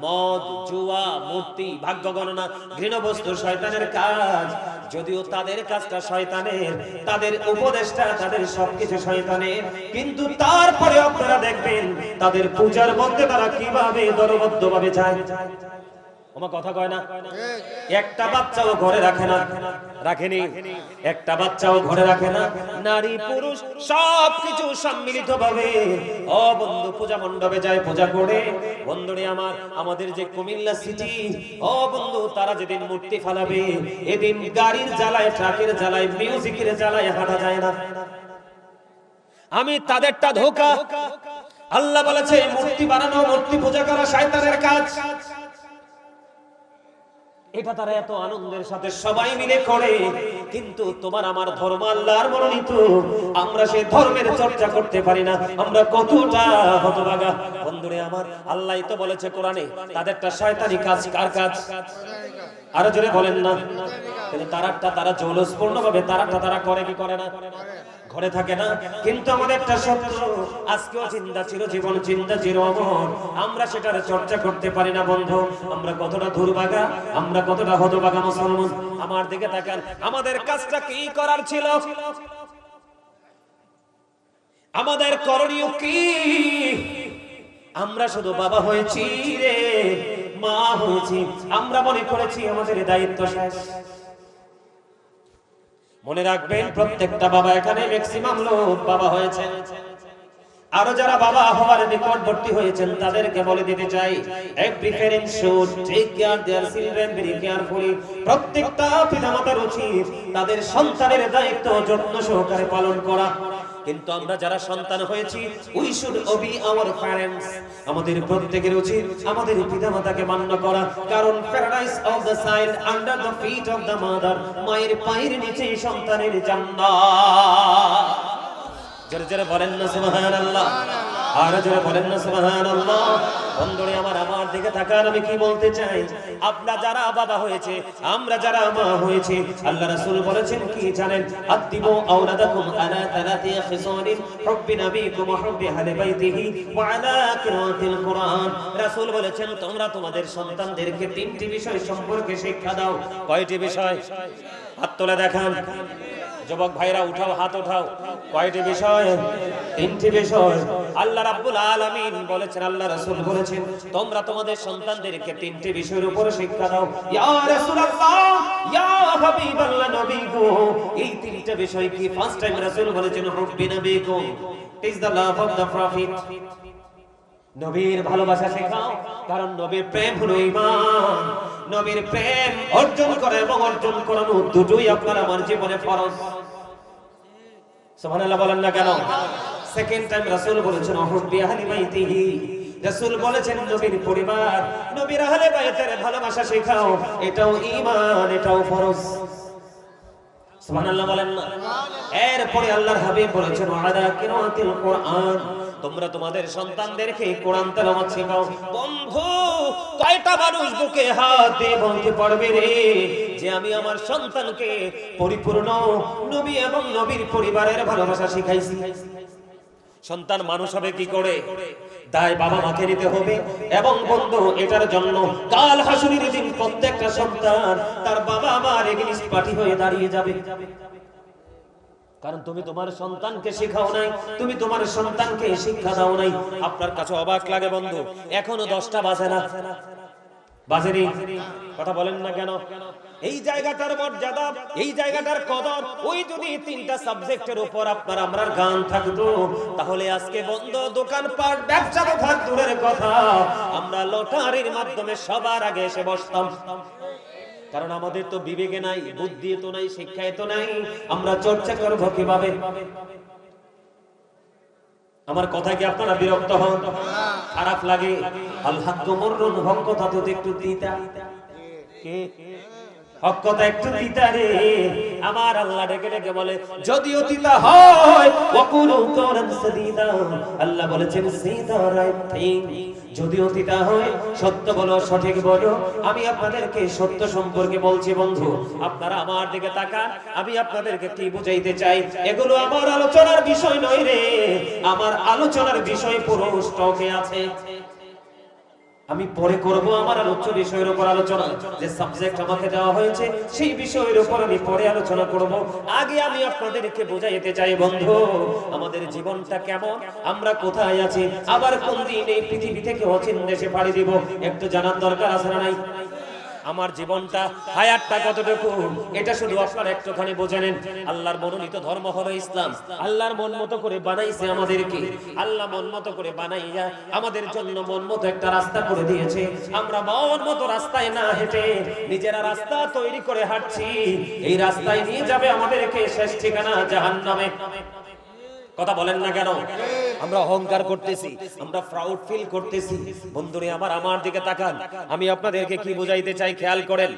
মদ, জুয়া, মূর্তি, ভাগ্য গণনা, ঘৃণ্য বস্তু শয়তানের কাজ। যদিও তাদের কাজটা শয়তানের, তাদের উপদেশটা, তাদের সবকিছু শয়তানের, কিন্তু তারপরে আপনারা দেখবেন তাদের পূজার মধ্যে তারা কিভাবে দলবদ্ধভাবে যায়। আমার কথা কয় না? একটা বাচ্চাও ঘরে রাখে না, রাখেনি, একটা বাচ্চাও ঘরে রাখে না। নারী পুরুষ সবকিছু সম্মিলিত ভাবে ও বন্ধু পূজা মণ্ডপে যায়, পূজা করে। বন্ধুরে আমার, আমাদের যে কুমিল্লা সিটি, ও বন্ধু, তারা যেদিন মূর্তি ফালাবে, এদিন গাড়ির জ্বালায়, ট্রাকের জ্বালায়, মিউজিকের জ্বালায় হাঁটা যায় না। আমি তাদেরটা ধোঁকা, আল্লাহ বলেছে মূর্তি বানানো, মূর্তি পূজা করা শয়তানের কাজ। এটা তারা এত আনন্দের সাথে সবাই মিলে করে, কিন্তু তোমার আমার ধর্ম আল্লাহর মনোনীত, আমরা সেই ধর্মের চর্চা করতে পারি না। আমরা কতটা হতভাগা বন্ধুরে আমার। আল্লাহই তো বলেছে কোরআনে তাদেরটা শয়তানি কাজ। কার কাজ? আরো জোরে বলেন না। কিন্তু তারা জৌলসপূর্ণ ভাবে তারা করে কি করে না? ঘরে থাকে না। কিন্তু আমাদের একটা সত্য, আজকেও চিন্তা চিরজীবন, চিন্তা চির অমর, আমরা সেটার চর্চা করতে পারি না বন্ধু। আমরা কতটা দুর্ভাগা, আমরা কতটা হতভাগা মুসলমান। আমার দিকে তাকান, আমাদের কাজটা কি করার ছিল? আমাদের করণীয় কি? আমরা শুধু বাবা হয়েছি রে, মা হয়েছি, আমরা মনে করেছি আমাদের দায়িত্ব শেষ। মনে রাখবেন, প্রত্যেকটা বাবা এখানে ম্যাক্সিমাম লোক বাবা হয়েছেন। আরো যারা বাবা হওয়ার নিকটবর্তী হয়েছেন তাদেরকে বলে দিতে চাই, every parent should take care their children very carefully. প্রত্যেকটা পিতামাতার উচিত তাদের সন্তানের দায়িত্ব যত্ন সহকারে পালন করা। কিন্তু আমরা যারা সন্তান হয়েছি, we should obey our parents. আমাদের প্রত্যেকের উচিত আমাদের পিতামাতাকে মান্য করা, কারণ paradise of the child under the feet of the mother. মায়ের পায়ের নিচে সন্তানের জান্নাত। জোরে জোরে বলেন না সুবহানাল্লাহ। আর জোরে বলেন না সুবহানাল্লাহ। বন্ধুরে আমার দিকে তাকান, আমি কি বলতে চাই? আপনারা যারা বাবা হয়েছে, আমরা যারা মা হয়েছে, আল্লাহ রাসূল বলেছেন কি জানেন? আদিবু আওলাদাকুম আলা তালাতি খিসালিন হুব্বি নবীকুম ওয়া হুব্বি আহলি বাইতিহি ওয়া আলা কিরাতিল কুরআন। রাসূল বলেছেন তোমরা তোমাদের সন্তানদেরকে তিনটি বিষয় সম্পর্কে শিক্ষা দাও। কয়টি বিষয়? হাত তুলে দেখান। যুবক ভাইরা উঠাও, হাত উঠাও। কয়টি বিষয়? তিনটি বিষয়। আল্লাহ রাব্বুল আলামিন বলেছেন, আল্লাহ রাসূল বলেছেন তোমরা তোমাদের সন্তানদেরকে তিনটি বিষয়ের উপর শিক্ষা দাও। ইয়া রাসূলুল্লাহ, ইয়া হাবিবাল্লাহ, নবী গো, এই তিনটা বিষয় কি? ফার্স্ট টাইম রাসূল বলেছেন হুব্বি নবীকুম, it is the love of the prophet. নবীর ভালোবাসা শেখাও, কারণ নবীর প্রেম হলো ঈমান। নবীর প্রেম অর্জন করে এবং অর্জন করানো দুটোই আপনার আমার জীবনে ফরজ। সুবহানাল্লাহ বলেন না কেন? সেকেন্ড টাইম রাসূল বলেছেন হুব্বি আহলি বাইতিহি। রাসূল বলেছেন নবীর পরিবার, নবীর আহলে বাইতের ভালোবাসা শেখাও, এটাও ঈমান, এটাও ফরজ। সুবহানাল্লাহ বলেন না? এরপরে আল্লাহর হাবিব বলেছেন ওয়ালা কিরাতিল কুরআন, তোমরা তোমাদের সন্তানদেরকে কোরআন তেলাওয়াত শেখাও। বন্ধু, কয়টা মানুষ বুকে হাত দিয়ে বলতে পারবে রে যে আমি আমার সন্তানকে পরিপূর্ণ নবী এবং নবীর পরিবারের ভালোবাসা শিখাইছি? সন্তান মানুষ হবে কি করে? দায় বাবা মাকে নিতে হবে। এবং বন্ধু, এটার জন্য কাল হাসুরের দিন প্রত্যেকটা সন্তান তার বাবা মার এগেইনস্ট পার্টি হয়ে দাঁড়িয়ে যাবে। কারণ তুমি তোমার সন্তানকে শেখাও নাই, তুমি তোমার সন্তানকে শিক্ষা দাও নাই। আপনার কাছে অবাক লাগে বন্ধু, এখনো 10টা বাজে না, বাজেনি? কথা বলেন না কেন? এই জায়গাটার মর্যাদা, এই জায়গাটার কদর, ওই যদি 3টা সাবজেক্টের উপর আপনার আমরার গান থাকতো, তাহলে আজকে বন্ধ দোকানপাট, ব্যবসা তো থাক দূরের কথা, আমরা লটারির মাধ্যমে সবার আগে এসে বসতাম। কারণ আমাদের তো বিবেকে নাই, বুদ্ধি তো নাই, শিক্ষায় তো নাই, আমরা চর্চা করব কিভাবে? আমার কথা কি আপনারা বিরক্ত হন? খারাপ লাগে? আল হাক্কু মুররুন, হক কথা তো একটু তিতা। কে হক কথা একটু তিতা রে? আমার আল্লাহ ডেকে ডেকে বলে যদিও তিতা হয় ওয়াকুলু কাওলান সাদীদা, আল্লাহ বলেছেন সে দা রাইট থিং। যদিও তিতা হয়, সত্য বলো, সঠিক বলো। আমি আপনাদেরকে সত্য সম্পর্কে বলছি বন্ধু, আপনারা আমার দিকে তাকান। আমি আপনাদেরকে কি বুঝাইতে চাই, এগুলো আমার আলোচনার বিষয় নয় রে। আমার আলোচনার বিষয় পুরো স্টকে আছে। আমি পরে করব আমার আলোচ্য বিষয়ের উপর আলোচনা। যে সাবজেক্ট আমাকে দেওয়া হয়েছে সেই বিষয়ের উপর আমি পরে আলোচনা করব। আগে আমি আপনাদেরকে বোঝাইতে চাই বন্ধু, আমাদের জীবনটা কেমন, আমরা কোথায় আছি, আবার কোন দিন এই পৃথিবী থেকে অচিন দেশে পাড়ি দিব, একটু জানার দরকার আছে না নাই? আমার জীবনটা, হায়াতটা কতটুকু, এটা শুধু আপনারা একটুখানি বুঝে নেন। আল্লাহর মনোনীত ধর্ম হলো ইসলাম। আল্লাহর মন মতো করে বানাইছে আমাদেরকে। আল্লাহ মন মতো করে বানাইয়া আমাদের জন্য মন মতো একটা রাস্তা করে দিয়েছে। আমরা মন মতো রাস্তায় না হেঁটে নিজেরা রাস্তা তৈরি করে হাঁটছি। এই রাস্তায় নিয়ে যাবে আমাদেরকে শেষ ঠিকানা জাহান্নামে। কথা বলেন না কেন? আমরা অহংকার করতেছি, আমরা প্রাউড ফিল করতেছি। বন্ধুরে আমার দিকে তাকান, আমি আপনাদেরকে কি বুঝাইতে চাই খেয়াল করেন।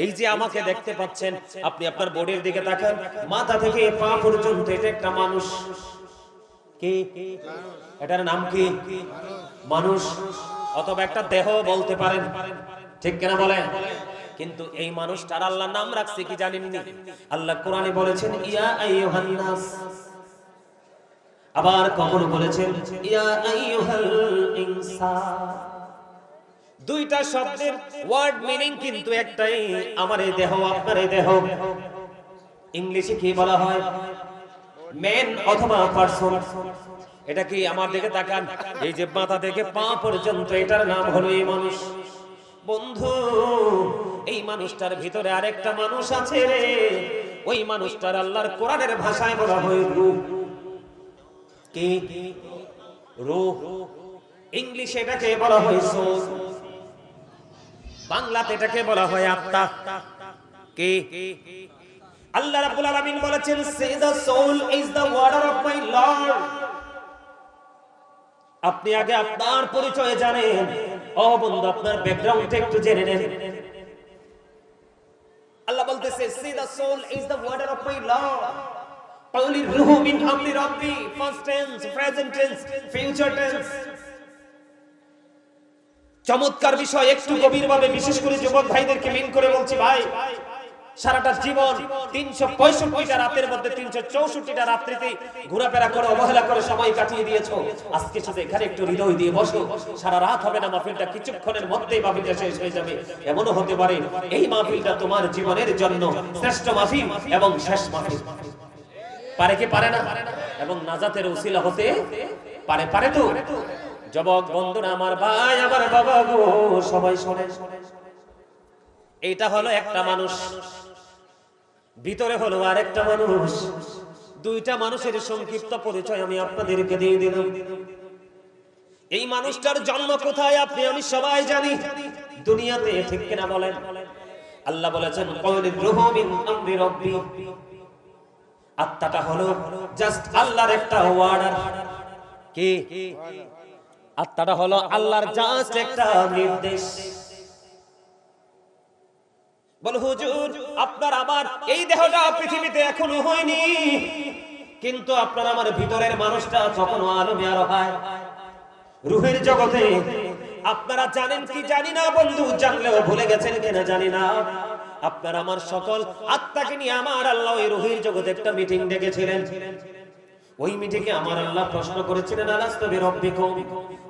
এই যে আমাকে দেখতে পাচ্ছেন, আপনি আপনার বডির দিকে তাকান, মাথা থেকে পা পর্যন্ত এটা একটা মানুষ। কি এটার নাম কি? মানুষ, অথবা একটা দেহ বলতে পারেন, ঠিক কিনা বলেন? কিন্তু এই মানুষটার আল্লাহ নাম রাখছে কি জানেননি? আল্লাহ কোরআনে বলেছেন ইয়া আইয়ুহান নাস, আবার কখনো বলেছেন ইয়া আইয়ুহাল ইনসান। দুইটা শব্দের ওয়ার্ড মিনিং কিন্তু একটাই, আমার এই দেহ আপনার এই দেহ। ইংলিশে কি বলা হয়? ম্যান অথবা পারসন। এটা কি? আমার দিকে তাকান, এই যে মাথা থেকে পা পর্যন্ত এটার নাম হলো এই মানুষ। বন্ধু, এই মানুষটার ভিতরে আরেকটা মানুষ আছে রে। ওই মানুষটার আল্লাহর কোরআনের ভাষায় বলা হয় রূহ। কি? রূহ। ইংলিশে এটাকে বলা হয় সোল, বাংলাতে এটাকে বলা হয় আত্মা। কি? আল্লাহ রাব্বুল আলামিন বলেছেন সে the soul is the water of my lord। আপনি আগে আপনার পরিচয় জানেন। ও বন্ধু, আপনার ব্যাকগ্রাউন্ড একটু জেনে নেন। আল্লাহ বলতেছে সে the soul is the water of my lord। قولي الروح من أمر ربي, past tense, present tense, future tense। চমৎকার বিষয়, একটু গভীরভাবে বিশেষ করে যুবক ভাইদেরকে মিন করে বলছি ভাই, সারাটা জীবন 365টা রাতের মধ্যে 364টা রাত্রিতে ঘোরাফেরা করে অবহেলা করে সময় কাটিয়ে দিয়েছো। আজকে শুধু এখানে একটু হৃদয় দিয়ে বসো, সারা রাত হবে না মাহফিলটা, কিছুক্ষণের মধ্যেই মাহফিলটা শেষ হয়ে যাবে। এমনও হতে পারে এই মাহফিলটা তোমার জীবনের জন্য শ্রেষ্ঠ মাহফিল এবং শেষ মাহফিল। পারে কি পারে না? এবং নাজাতের উসিলা হতে পারে। পারে তো? যুবক বন্ধুরা, আমার ভাই, আমার বাবা গো, সবাই শোনে, এইটা হলো একটা মানুষ, ভিতরে হলো আরেকটা মানুষ। দুইটা মানুষের সংক্ষিপ্ত পরিচয় আমি আপনাদেরকে দিয়ে দিলাম। এই মানুষটার জন্ম কোথায় আপনি আমি সবাই জানি, দুনিয়াতে, ঠিক কিনা বলেন? আল্লাহ বলেছেন কওলির রূহু মিন আমরি রাব্বি। আত্মাটা হলো জাস্ট আল্লাহর একটা ওয়ার্ডার। কি? আত্মাটা হলো আল্লাহর জাস্ট একটা নির্দেশ। বল হুজুর, আপনার আমার এই দেহটা পৃথিবীতে এখনো হয়নি, কিন্তু আপনার আমার ভিতরের মানুষটা কখনো আলমে আরো হয় রূহের জগতে। আপনারা জানেন কি জানি না বন্ধু, জানলেও ভুলে গেছেন কিনা জানি না, আপনার আমার সকল আত্মাকে নিয়ে আমার আল্লাহ ওই রূহের জগতে একটা মিটিং ডেকেছিলেন। ওই মিটিংয়ে আমার আল্লাহ প্রশ্ন করেছিলেন আলাস্তু বিরাব্বিকুম,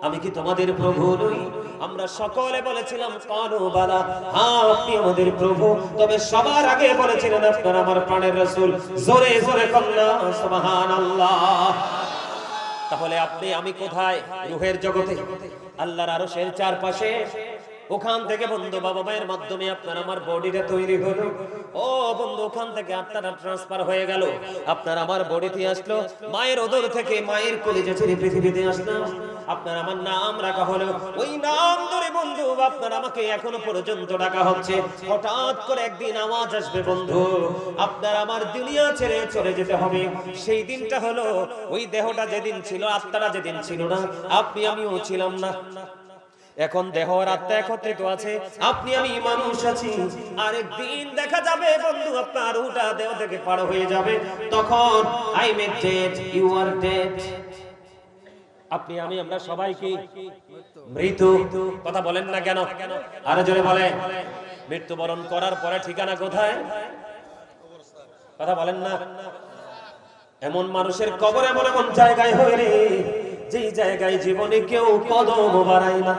আমি কি তোমাদের প্রভু নই? আমরা সকলে বলেছিলাম কালু বালা, হ্যাঁ আপনি আমাদের প্রভু। তবে সবার আগে বলেছিলেন আপনার আমার প্রাণের রাসূল। জোরে জোরে কন্যা সুবহানাল্লাহ। তাহলে আপনি আমি কোথায়? রূহের জগতে, আল্লাহর আরশের চারপাশে। ওখান থেকে বন্ধু বাবা মায়ের মাধ্যমে আপনার আমার বডিটা তৈরি হলো। ও বন্ধু, ওখান থেকে আত্মাটা ট্রান্সফার হয়ে গেল, আপনার আমার বডিতে আসলো। মায়ের ওদর থেকে, মায়ের কলিজা ছেড়ে পৃথিবীতে আসলাম। আপনার আমার নাম রাখা হলো, ওই নাম ধরে বন্ধু আপনার আমাকে এখনো পর্যন্ত ডাকা হচ্ছে। হঠাৎ করে একদিন আওয়াজ আসবে বন্ধু, আপনার আমার দুনিয়া ছেড়ে চলে যেতে হবে। সেই দিনটা হলো ওই দেহটা যেদিন ছিল, আত্মাটা যেদিন ছিল না, আপনি আমিও ছিলাম না। এখন দেহ আর আত্মা একত্রিত আছে, আপনি আমি মানুষ আছি। আরেকদিন দেখা যাবে বন্ধু আপনার রূহটা দেহ থেকে পার হয়ে যাবে, তখন I am dead, you are dead. আপনি আমি আমরা সবাই কি মৃত্যু? কথা বলেন না কেন? আরো জোরে বলেন। মৃত্যুবরণ করার পরে ঠিকানা কোথায়? কথা বলেন না। এমন মানুষের কবর এমন এমন জায়গায় হয় রে, যেই জায়গায় জীবনে কেউ কদম বাড়ায় না।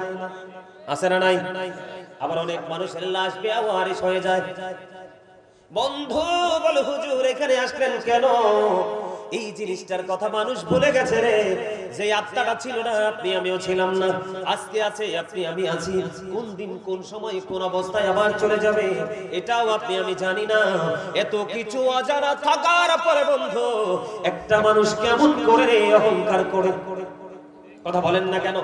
আছে না নাই? আবার অনেক মানুষের লাশ বেওয়ারিশ হয়ে যায়। বন্ধু বল হুজুর এখানে আসলেন কেন? এই জিনিসটার কথা মানুষ ভুলে গেছে রে, যে আত্মাটা ছিল না, আপনি আমিও ছিলাম না, আজকে আছে আপনি আমি আছি। কোন দিন কোন সময় কোন অবস্থায় আবার চলে যাবে এটাও আপনি আমি জানি না। এত কিছু অজানা থাকার পরে বন্ধু একটা মানুষ কেমন করে অহংকার করে? কথা বলেন না কেন?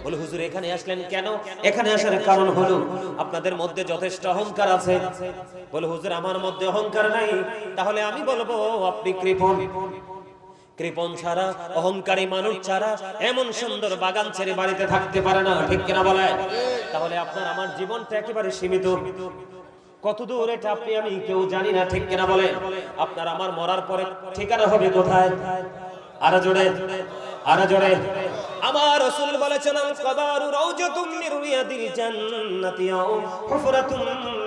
বলে হুজুর এখানে আসলেন কেন? এখানে আসার কারণ হলো আপনাদের মধ্যে যথেষ্ট অহংকার আছে। বলে হুজুর আমার মধ্যে অহংকার নাই। তাহলে আমি বলবো আপনি কৃপণ। কৃপণ ছাড়া, অহংকারী মানুষ ছাড়া এমন সুন্দর বাগান ছেড়ে বাড়িতে থাকতে পারে না, ঠিক কিনা বলে? তাহলে আপনার আমার জীবনটা একেবারে সীমিত। কত দূর এটা আপনি আমি কেউ জানি না, ঠিক কিনা বলে? আপনার আমার মরার পরে ঠিকানা হবে কোথায়? আরো জোরে, আরো জোরে। আমার রাসূল বলেছেন, আল কবরু রাউজাতুম মিন রিয়াদিল জান্নাতি আও হুফরাতুম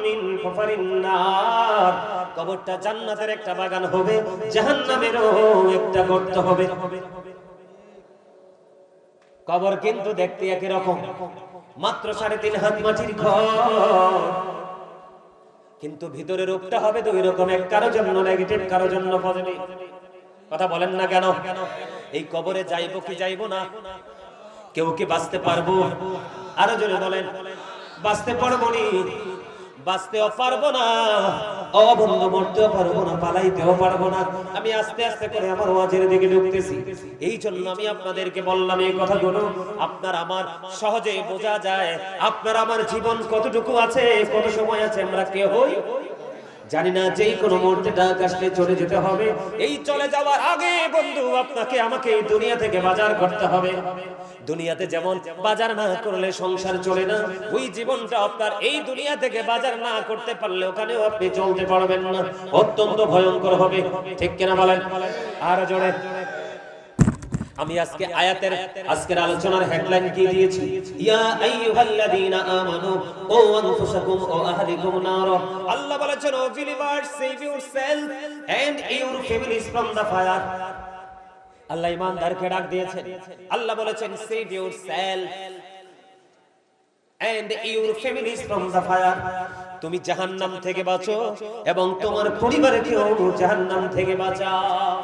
মিন হুফারিন নার। কবরটা জান্নাতের একটা বাগান হবে, জাহান্নামেরও একটা গর্ত হবে। কবর কিন্তু দেখতে একই রকম, মাত্র 3.5 হাত মাটির ঘর, কিন্তু ভিতরে রূপটা হবে দুই রকম, এক কারো জন্য নেগেটিভ, কারো জন্য পজিটিভ। কথা বলেন না কেন? এই কবরে যাইবো কি যাইবো না? কেউ কি বাঁচতে পারবো? আরো জোরে বলেন। বাঁচতে পারবো নি? বাঁচতেও পারবো না, অবন্ধ মরতেও পারবো না, পালাইতেও পারবো না। আমি আস্তে আস্তে করে আমার ওয়াজের দিকে ঢুকতেছি। এই জন্য আমি আপনাদেরকে বললাম এই কথাগুলো আপনার আমার সহজে বোঝা যায়। আপনার আমার জীবন কতটুকু আছে, কত সময় আছে, আমরা কেউই জানি না। যেই কোনো মুহূর্তে ডাক আসলে চলে যেতে হবে। এই চলে যাওয়ার আগে বন্ধু আপনাকে আমাকে এই দুনিয়া থেকে বাজার করতে হবে। দুনিয়াতে যেমন বাজার না করলে সংসার চলে না, ওই জীবনটা আপনার এই দুনিয়া থেকে বাজার না করতে পারলে ওখানেও আপনি চলতে পারবেন না, অত্যন্ত ভয়ঙ্কর হবে, ঠিক কিনা বলেন? আর জোরে। আমি আজকে আয়াতের আজকের আলোচনার হেডলাইন কি দিয়েছি? ইয়া আইয়ুহাল্লাযীনা আমানু ও আনফুসাকুম ও আহলিকুম নার। আল্লাহ বলেছেন, O believers, save yourself and your families from the fire. আল্লাহ ঈমানদারকে ডাক দিয়েছেন। আল্লাহ বলেছেন, save yourself and your families from the fire. তুমি জাহান্নাম থেকে বাঁচো এবং তোমার পরিবারকেও জাহান্নাম থেকে বাঁচাও।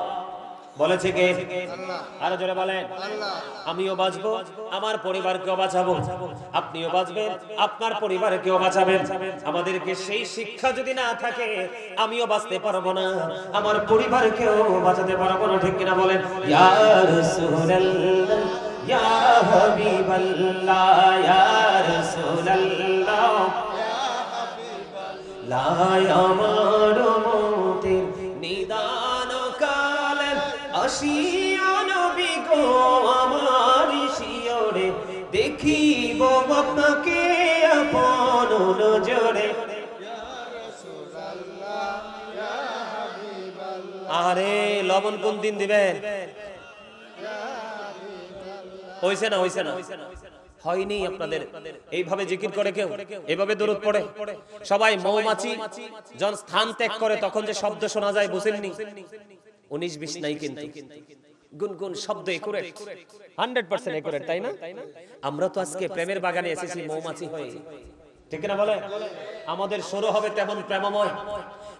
বলেছে কে? আল্লাহ। আরো জোরে বলেন। আল্লাহ। আমিও বাঁচবো, আমার পরিবারকেও বাঁচাবো, আপনিও বাঁচবেন, আপনার পরিবারকেও বাঁচাবেন। আমাদেরকে সেই শিক্ষা যদি না থাকে, আমিও বাঁচতে পারবো না, আমার পরিবারকেও বাঁচাতে পারবো না, ঠিক কিনা বলেন? ইয়া রাসূলুল্লাহ, ইয়া হাবিবাল্লাহ, ইয়া রাসূলুল্লাহ, লা আমার মতের নিদান কালে আসিয়া নবী গো আমার শিয়রে, দেখিব আপনাকে আপন নজরে। আরে লবণ কোন দিন দিবেন? হইছে না? হইছে না? হয়নি আপনাদের? এইভাবে জিকির করে কেউ? এইভাবে দরুদ পড়ে? সবাই মৌমাছি যখন স্থান ত্যাগ করে তখন যে শব্দ শোনা যায়, বুঝেননি? 19-20 নাই, কিন্তু গুনগুন শব্দ একুরেট, 100% একুরেট, তাই না? আমরা তো আজকে প্রেমের বাগানে এসেছি মৌমাছি হয়ে, ঠিক না বলে? আমাদের শুরু হবে তেমন প্রেমময়।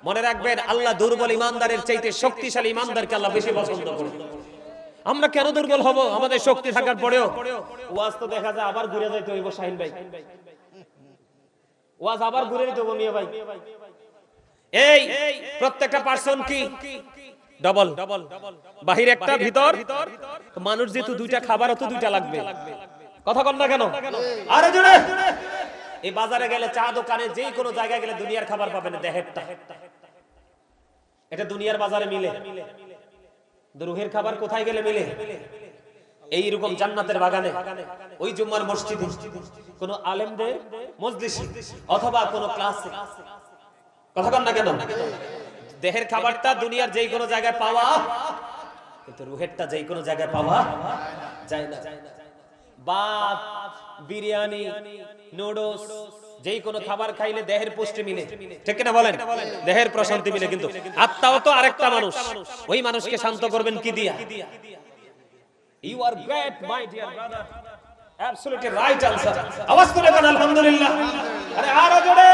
মনে রাখবেন, আল্লাহ দুর্বল ইমানদারের চাইতে শক্তিশালী ইমানদারকে আল্লাহ বেশি পছন্দ করে। আমরা কেন দুর্বল হব আমাদের শক্তি থাকার পরেও? ওয়াজ তো দেখা যায় আবার ঘুরে যাইতে হইব। শাহিন ভাই, ওয়াজ আবার ঘুরে যেতে হইব। মিয়া ভাই, এই প্রত্যেকটা পার্সন কি ডবল? বাহির একটা, ভিতর মানুষ যেহেতু দুইটা, খাবারও তো দুইটা লাগবে। কথা কন না কেন? আরে জোরে। এই বাজারে গেলে, চা দোকানে, যে কোনো জায়গায় গেলে দুনিয়ার খাবার পাবেন, দেহেরটা। এটা দুনিয়ার বাজারে মিলে, রুহের খাবার কোথায় গেলে মিলে? এইরকম জান্নাতের বাগানে, ওই জুম্মার মসজিদে, কোন আলেমদের মজলিসে, অথবা কোন ক্লাসে। কথা কন না কেন? দেহের খাবারটা দুনিয়ার যেই কোনো জায়গায় পাওয়া, কিন্তু রুহেরটা যেই কোনো জায়গায় পাওয়া যায় না। ভাত, বিরিয়ানি, নুডলস, যেই কোনো খাবার খাইলে দেহের পুষ্টি মিলে, ঠিক না বলেন? দেহের প্রশান্তি মিলে, কিন্তু আত্মাও তো আরেকটা মানুষ। ওই মানুষকে শান্ত করবেন কি দিয়া? You are great my dear brother, absolutely right answer. আওয়াজ করে বলেন আলহামদুলিল্লাহ। আরে আরো জোরে।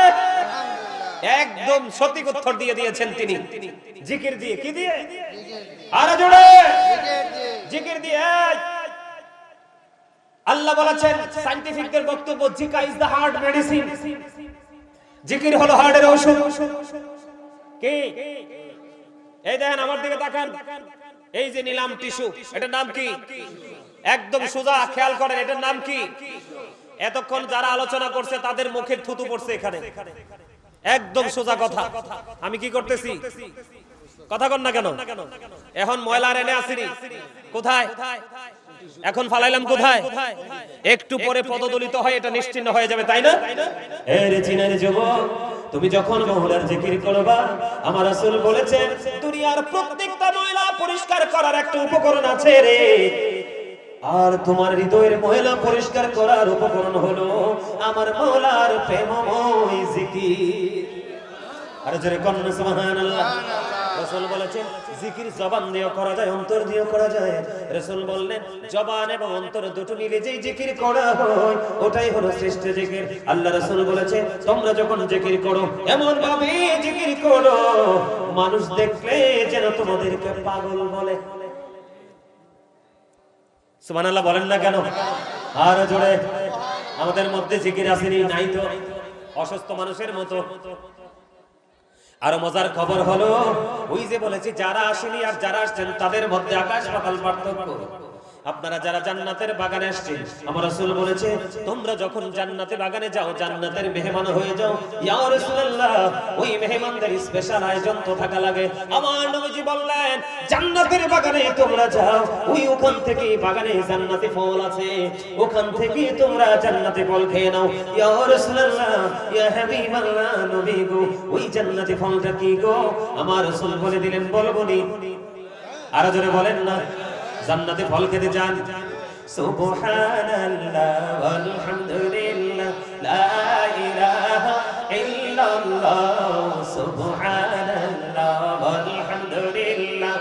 একদম সঠিক উত্তর দিয়ে দিয়েছেন তিনি, জিকির দিয়ে। কি দিয়ে? আরো জোরে। জিকির দিয়ে। আল্লাহ বলেছেন, সায়েন্টিফিকদের বক্তব্য, জিকির ইজ দ্য হার্ট মেডিসিন। জিকির হলো হার্টের ঔষধ। কি? এই দেখেন, আমার দিকে তাকান, এই যে নিলাম টিস্যু, এটার নাম কি? একদম সোজা খেয়াল করেন, এটার নাম কি? এতক্ষণ যারা আলোচনা করছে তাদের মুখের থুতু পড়ছে এখানে। একদম সোজা কথা। আমি কি করতেছি? কথা কন না কেন? এখন ময়লার এনে আসিনি কোথায়, এখন ফালাইলাম কোথায়? একটু পরে পদদলিত হয় এটা নিশ্চিহ্ন হয়ে যাবে, তাই না? এর চিনার যুবক, তুমি যখন মহলার জিকির করবা, আমার রাসূল বলেছেন দুনিয়ার প্রত্যেকটা ময়লা পরিষ্কার করার একটা উপকরণ আছে রে। আর তোমার হৃদয়ের ময়লা পরিষ্কার করার উপকরণ হলো আমার মওলার প্রেমময় জিকির। আর জোরে কন্না সুবহানাল্লাহ। রাসূল বলেছেন জিকির জবান দিয়েও করা যায়, অন্তর দিয়েও করা যায়। রাসূল বললেন জবান এবং অন্তর দুটো মিলে যেই জিকির করা হয় ওটাই হলো শ্রেষ্ঠ জিকির। আল্লাহ রাসূল বলেছে তোমরা যখন জিকির করো এমন ভাবে জিকির করো মানুষ দেখলে যেন তোমাদেরকে পাগল বলে। সুবহানাল্লাহ বলেন না কেন? আর জোরে। আমাদের মধ্যে জিকির আসেনি? নাই তো, অসুস্থ মানুষের মতো। আর মজার খবর হলো ওই যে বলেছি যারা আসেনি আর যারা আসছেন তাদের মধ্যে আকাশ পাতাল পার্থক্য। আপনারা যারা জান্নাতের বাগানে আসছেন, আমার রাসূল বলেছে তোমরা যখন জান্নাতের বাগানে যাও জান্নাতের মেহমান হয়ে যাও। ইয়া রাসূলুল্লাহ, ওই মেহমানদের স্পেশাল আয়োজন তো থাকা লাগে। আমার নবীজি বললেন জান্নাতের বাগানে তোমরা যাও, ওই ওখান থেকে বাগানে জান্নাতি ফল আছে, ওখান থেকে তোমরা জান্নাতি ফল খেয়ে নাও। ইয়া রাসূলুল্লাহ, ইয়া হাবিবাল্লাহ, নবী গো ওই জান্নাতি ফলটা কি গো? আমার রাসূল বলে দিলেন বলবনি। আর জোরে বলেন না। জান্নাতে ফল খেতে যান। সুবহানাল্লাহ ওয়ালহামদুলিল্লাহ লা ইলাহা ইল্লাল্লাহ সুবহানাল্লাহ ওয়ালহামদুলিল্লাহ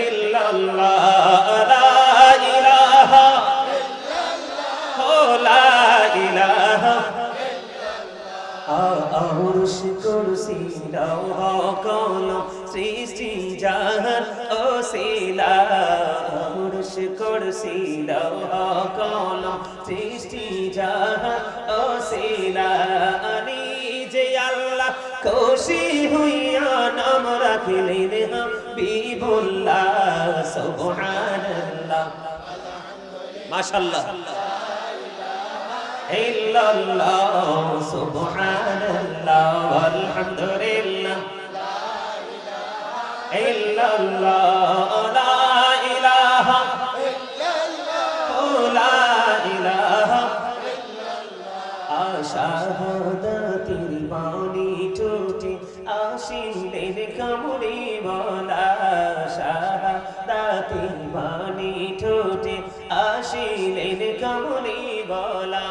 ইল্লাল্লাহ লা ইলাহা ইল্লাল্লাহ লা ইলাহা আরশ কুরসি লৌহ কলম সৃষ্টি জাহান ওসিলা। আরশ কুরসি লৌহ কলম সৃষ্টি জাহান ওসিলা। নিজে আল্লাহ খুশি হইয়া নাম রাখিলেন হাবিবুল্লাহ। সুবহানাল্লাহ মাশাআল্লাহ ইল্লাল্লাহ সুবহানাল্লাহ ওয়ালহামদুলিল্লাহ লা ইলাহা ইল্লাল্লাহ লা ইলাহা ইল্লাল্লাহ লা ইলাহা ইল্লাল্লাহ। শাহাদাতির বাণী টুটে আসিলেন কামড়িওয়ালা। শাহাদাতির বাণী টুটে আসিলেন কামড়িওয়ালা।